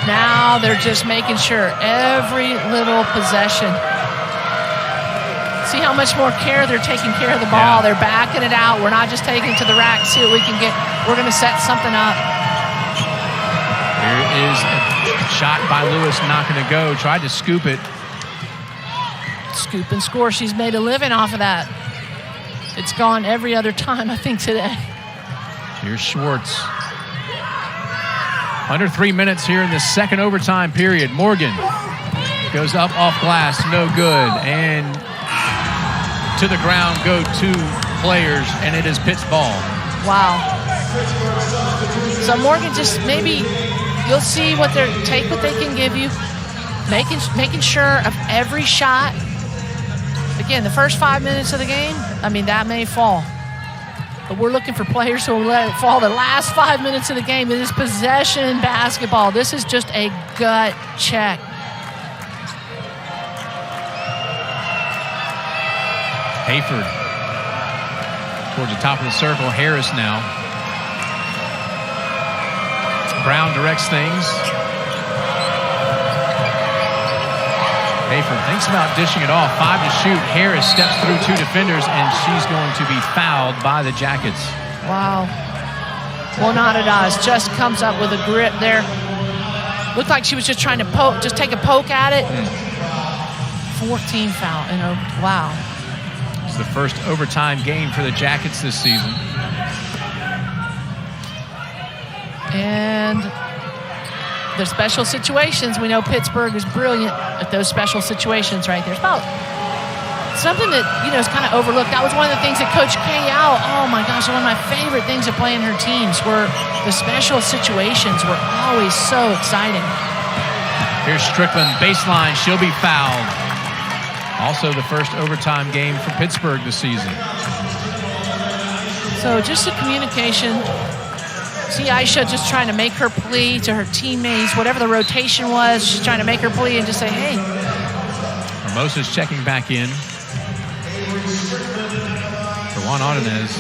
Now they're just making sure every little possession. See how much more care they're taking care of the ball. Yeah. They're backing it out. We're not just taking it to the rack. See what we can get. We're going to set something up. Here is a shot by Lewis, not going to go. Tried to scoop it. Scoop and score. She's made a living off of that. It's gone every other time, I think, today. Here's Swartz. Under 3 minutes here in the second overtime period. Morgan goes up off glass, no good. And to the ground go 2 players, and it is Pitt's ball. Wow. So Morgan just maybe you'll see what take what they can give you, making sure of every shot. Again, the first 5 minutes of the game, I mean, that may fall. But we're looking for players who will let it fall the last 5 minutes of the game. It is possession basketball. This is just a gut check. Hayford towards the top of the circle. Harris now. Brown directs things. Hayford thinks about dishing it off. 5 to shoot. Harris steps through 2 defenders, and she's going to be fouled by the Jackets. Wow. Well, not at all. Just comes up with a grip there. Looked like she was just trying to poke, just take a poke at it. 14 foul. Wow. It's the first overtime game for the Jackets this season. And the special situations, we know Pittsburgh is brilliant at those special situations right there. It's about something that, is kind of overlooked. That was one of the things that Coach K out, oh my gosh, one of my favorite things of playing her teams were the special situations were always so exciting. Here's Strickland, baseline, she'll be fouled. Also the first overtime game for Pittsburgh this season. So just the communication. See Aisha just trying to make her plea to her teammates, whatever the rotation was, she's trying to make her plea and just say, hey. Hermosa's checking back in. For Juan Ordonez.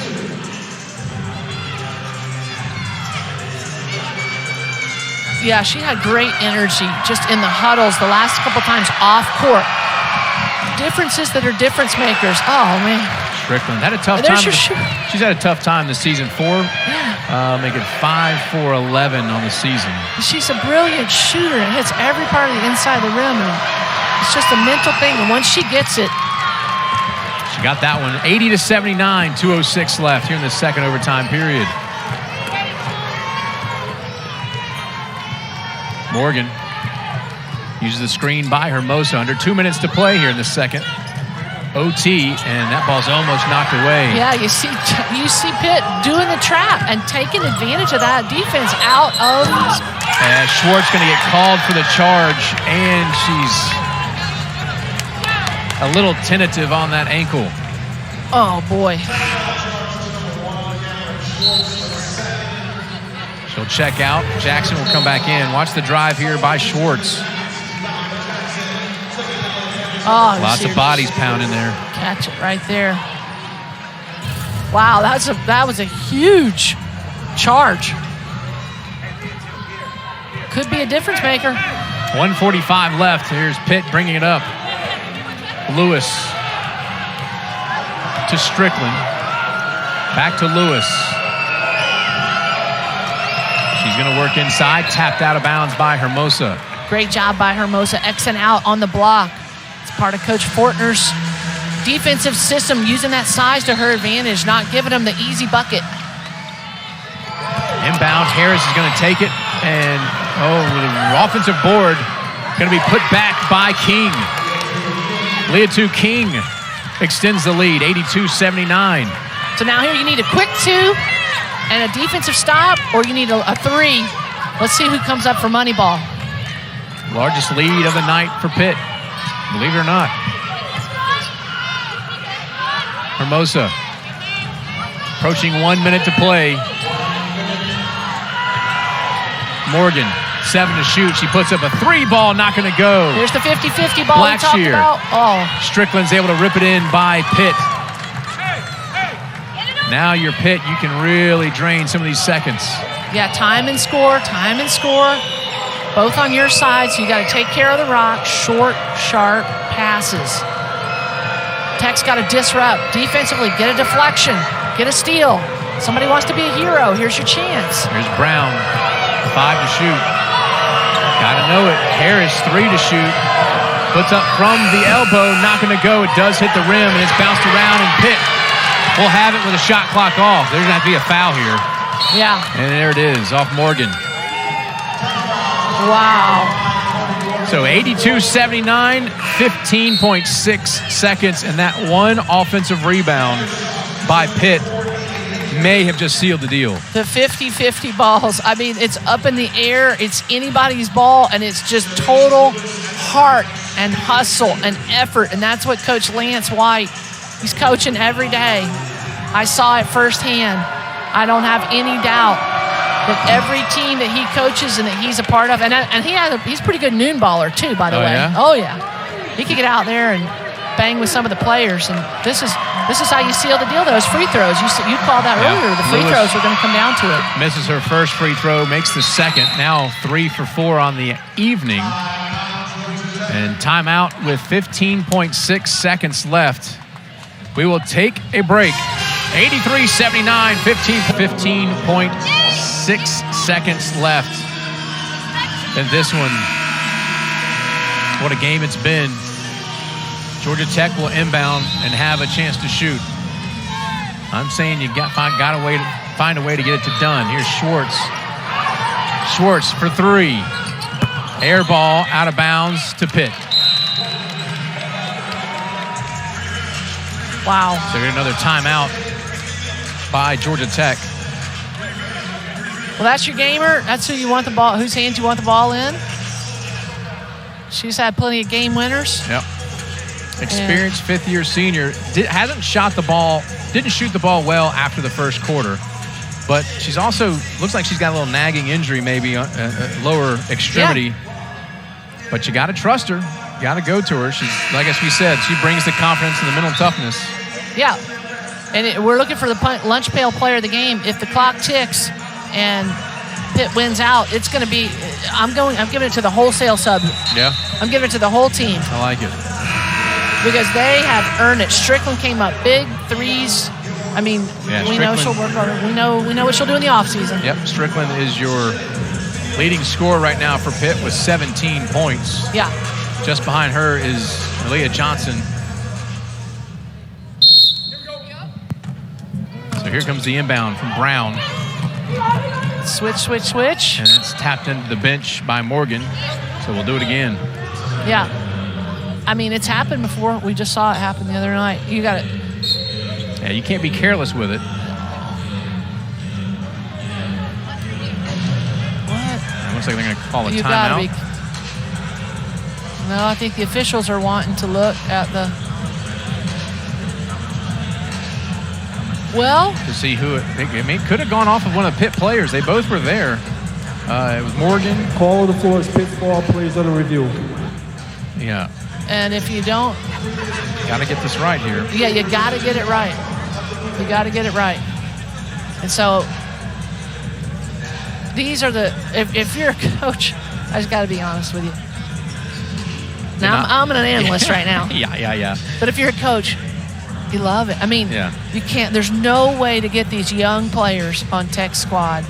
Yeah, she had great energy just in the huddles the last couple times off court. Differences that are difference makers. Oh, man. Strickland had a tough time. She's had a tough time this season. Making 5 for 11 on the season. She's a brilliant shooter and hits every part of the inside of the rim. And it's just a mental thing. And once she gets it. She got that one. 80-79, 2:06 left here in the second overtime period. Morgan uses the screen by Hermosa. Under 2 minutes to play here in the second. OT, and that ball's almost knocked away. Yeah, you see Pitt doing the trap and taking advantage of that defense out of. Swartz going to get called for the charge, and she's a little tentative on that ankle. Oh, boy. She'll check out. Jackson will come back in. Watch the drive here by Swartz. Oh, lots of bodies pounding there. Catch it right there. Wow, that was a huge charge. Could be a difference maker. 1:45 left. Here's Pitt bringing it up. Lewis to Strickland. Back to Lewis. She's going to work inside. Tapped out of bounds by Hermosa. Great job by Hermosa. Xing out on the block. Part of Coach Fortner's defensive system, using that size to her advantage, not giving them the easy bucket. Inbound, Harris is going to take it, and the offensive board going to be put back by King. Liatu King extends the lead, 82-79. So now here you need a quick 2 and a defensive stop, or you need a 3. Let's see who comes up for money ball. Largest lead of the night for Pitt. Believe it or not. Hermosa approaching 1 minute to play. Morgan, 7 to shoot. She puts up a 3 ball, not going to go. Here's the 50-50 ball we talked about. Oh. Strickland's able to rip it in by Pitt. Now you're Pitt. You can really drain some of these seconds. Yeah, time and score. Both on your side, so you got to take care of the rock. Short, sharp passes. Tech's got to disrupt. Defensively, get a deflection. Get a steal. Somebody wants to be a hero. Here's your chance. Here's Brown. 5 to shoot. Got to know it. Harris, 3 to shoot. Puts up from the elbow. Not going to go. It does hit the rim, and it's bounced around, and Pitt will have it with a shot clock off. There's going to have to be a foul here. Yeah. And there it is, off Morgan. Wow. So 82-79, 15.6 seconds, and that one offensive rebound by Pitt may have just sealed the deal. The 50-50 balls. I mean, it's up in the air. It's anybody's ball, and it's just total heart and hustle and effort, and that's what Coach Lance White, he's coaching every day. I saw it firsthand. I don't have any doubt that every team that he coaches and that he's a part of, and he's a pretty good noon baller too, by the way. Yeah? Oh yeah, he could get out there and bang with some of the players, and this is how you seal the deal. Those free throws, you called that earlier. The free throws are going to come down to it. Misses her first free throw, makes the second. Now 3 for 4 on the evening, and timeout with 15.6 seconds left. We will take a break. 83-79, 15.6 seconds left. And this one, what a game it's been. Georgia Tech will inbound and have a chance to shoot. I'm saying you got to find a way to get it to Dunn. Here's Swartz. Swartz for 3. Air ball out of bounds to Pitt. Wow. So we get another timeout by Georgia Tech. Well, that's your gamer. That's who you want the ball. Whose hands you want the ball in. She's had plenty of game winners. Yep. Experienced fifth-year senior. Hasn't shot the ball. Didn't shoot the ball well after the first quarter. But she's also looks like she's got a little nagging injury, maybe lower extremity. Yeah. But you got to trust her. You got to go to her. She's, like as we said, she brings the confidence and the mental toughness. Yeah. And we're looking for the lunch pail player of the game. If the clock ticks and Pitt wins out, it's going to be. I'm giving it to the wholesale sub. Yeah. I'm giving it to the whole team. I like it. Because they have earned it. Strickland came up big threes. I mean, we know she'll work on it. We know what she'll do in the offseason. Yep. Strickland is your leading scorer right now for Pitt with 17 points. Yeah. Just behind her is Maliyah Johnson. So here comes the inbound from Brown. Switch. And it's tapped into the bench by Morgan. So we'll do it again. Yeah. I mean, it's happened before. We just saw it happen the other night. You got it. Yeah, you can't be careless with it. What? It looks like they're going to call a You timeout. gotta be. No, I think the officials are wanting to look at the. Well, to see who it could have gone off of one of the Pitt players. They both were there. It was Morgan. Call on the floor as Pitt's ball plays under review. Yeah. And if you don't, got to get this right here. Yeah, you got to get it right. You got to get it right. And so these are the. If you're a coach, I just got to be honest with you. Now I'm an analyst right now. Yeah. But if you're a coach, you love it. I mean, yeah. You can't. There's no way to get these young players on Tech's squad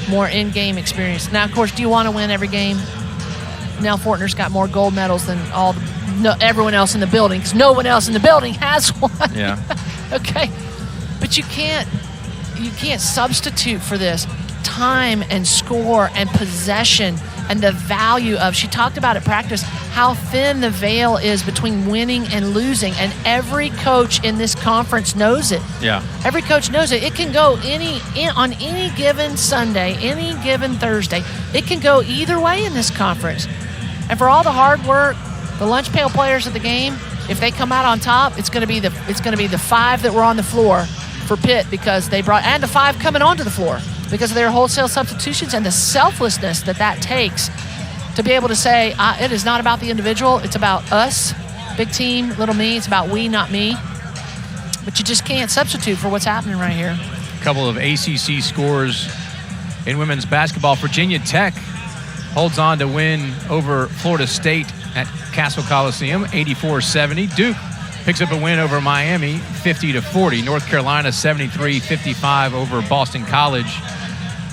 more in-game experience. Now, of course, do you want to win every game? Nell Fortner's got more gold medals than everyone else in the building because no one else in the building has one. Yeah. Okay. But you can't substitute for this time and score and possession and the value of. She talked about at practice how thin the veil is between winning and losing, and every coach in this conference knows it. Yeah. Every coach knows it. It can go on any given Sunday, any given Thursday. It can go either way in this conference. And for all the hard work, the lunch pail players of the game, if they come out on top, it's going to be the 5 that were on the floor for Pitt because they brought, and the 5 coming onto the floor because of their wholesale substitutions and the selflessness that takes to be able to say, it is not about the individual, it's about us, big team, little me, it's about we, not me. But you just can't substitute for what's happening right here. A couple of ACC scores in women's basketball. Virginia Tech holds on to win over Florida State at Castle Coliseum, 84-70. Duke picks up a win over Miami, 50-40. North Carolina, 73-55 over Boston College.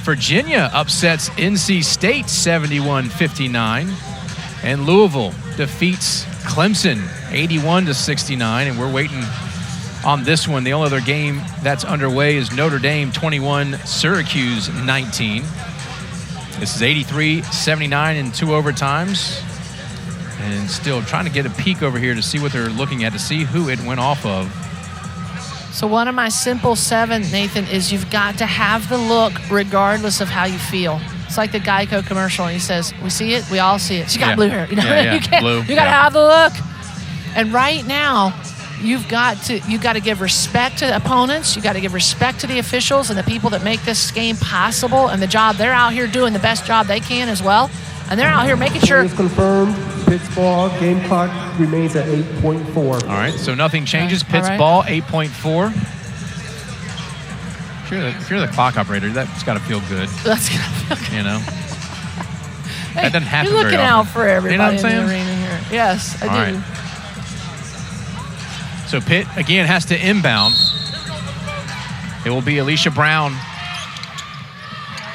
Virginia upsets NC State, 71-59. And Louisville defeats Clemson, 81-69. And we're waiting on this one. The only other game that's underway is Notre Dame 21, Syracuse 19. This is 83-79 in 2 overtimes. And still trying to get a peek over here to see what they're looking at, to see who it went off of. So one of my simple 7, Nathan, is you've got to have the look regardless of how you feel. It's like the Geico commercial, and he says, we see it, we all see it. She got blue hair. You know, Yeah, you got blue. to have the look. And right now, you've got to give respect to the opponents. You've got to give respect to the officials and the people that make this game possible and the job. They're out here doing the best job they can as well. And they're out here making sure. It's confirmed. Pitt's ball. Game clock remains at 8.4. All right, so nothing changes. Okay, Pitt's all right. ball, 8.4. If you're the clock operator, that's got to feel good. That's gonna feel You know? Hey, That doesn't happen you're very looking often. out for everybody You know what I'm in the saying? arena here. Yes, I All do. right. So Pitt, again, has to inbound. It will be Alicia Brown.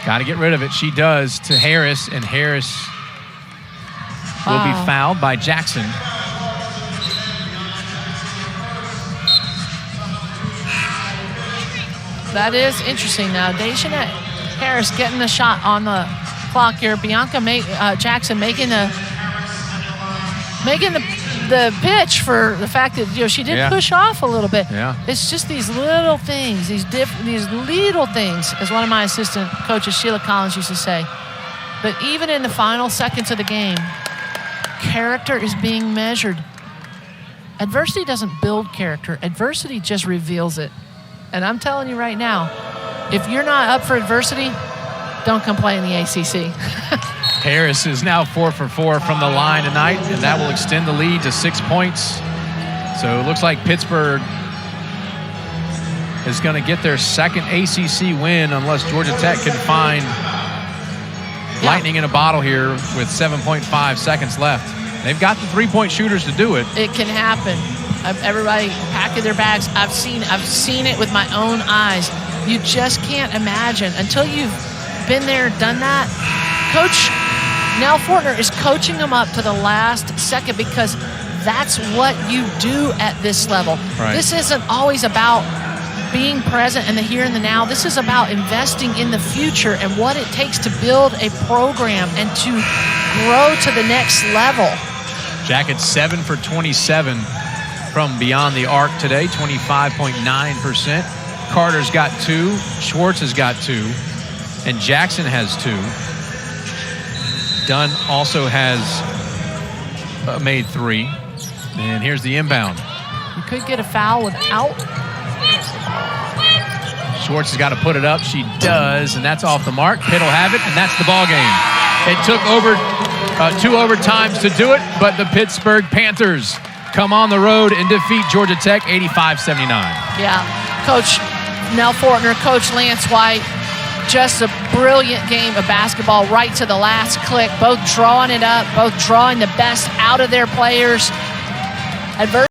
Got to get rid of it. She does to Harris, and Harris will be fouled by Jackson. That is interesting now. Dayshanette Harris getting the shot on the clock here. Bianca Jackson making the pitch for the fact that she did push off a little bit. Yeah. It's just these little things, these little things, as one of my assistant coaches, Sheila Collins, used to say. But even in the final seconds of the game, character is being measured. Adversity doesn't build character. Adversity just reveals it. And I'm telling you right now, if you're not up for adversity, don't come play in the ACC. Harris is now 4 for 4 from the line tonight, and that will extend the lead to 6 points. So it looks like Pittsburgh is going to get their second ACC win unless Georgia Tech can find lightning in a bottle here with 7.5 seconds left. They've got the 3-point shooters to do it. It can happen. Everybody packing their bags. I've seen it with my own eyes. You just can't imagine until you've been there, done that. Coach Nell Fortner is coaching them up to the last second because that's what you do at this level. Right. This isn't always about being present in the here and the now. This is about investing in the future and what it takes to build a program and to grow to the next level. Jackets 7 for 27 from beyond the arc today, 25.9%. Carter's got 2, Swartz has got 2, and Jackson has 2. Dunn also has made 3. And here's the inbound. You could get a foul without. Swartz has got to put it up. She does, and that's off the mark. Pitt will have it, and that's the ball game. It took over 2 overtimes to do it, but the Pittsburgh Panthers come on the road and defeat Georgia Tech 85-79. Yeah, Coach Nell Fortner, Coach Lance White, just a brilliant game of basketball right to the last click, both drawing it up, both drawing the best out of their players.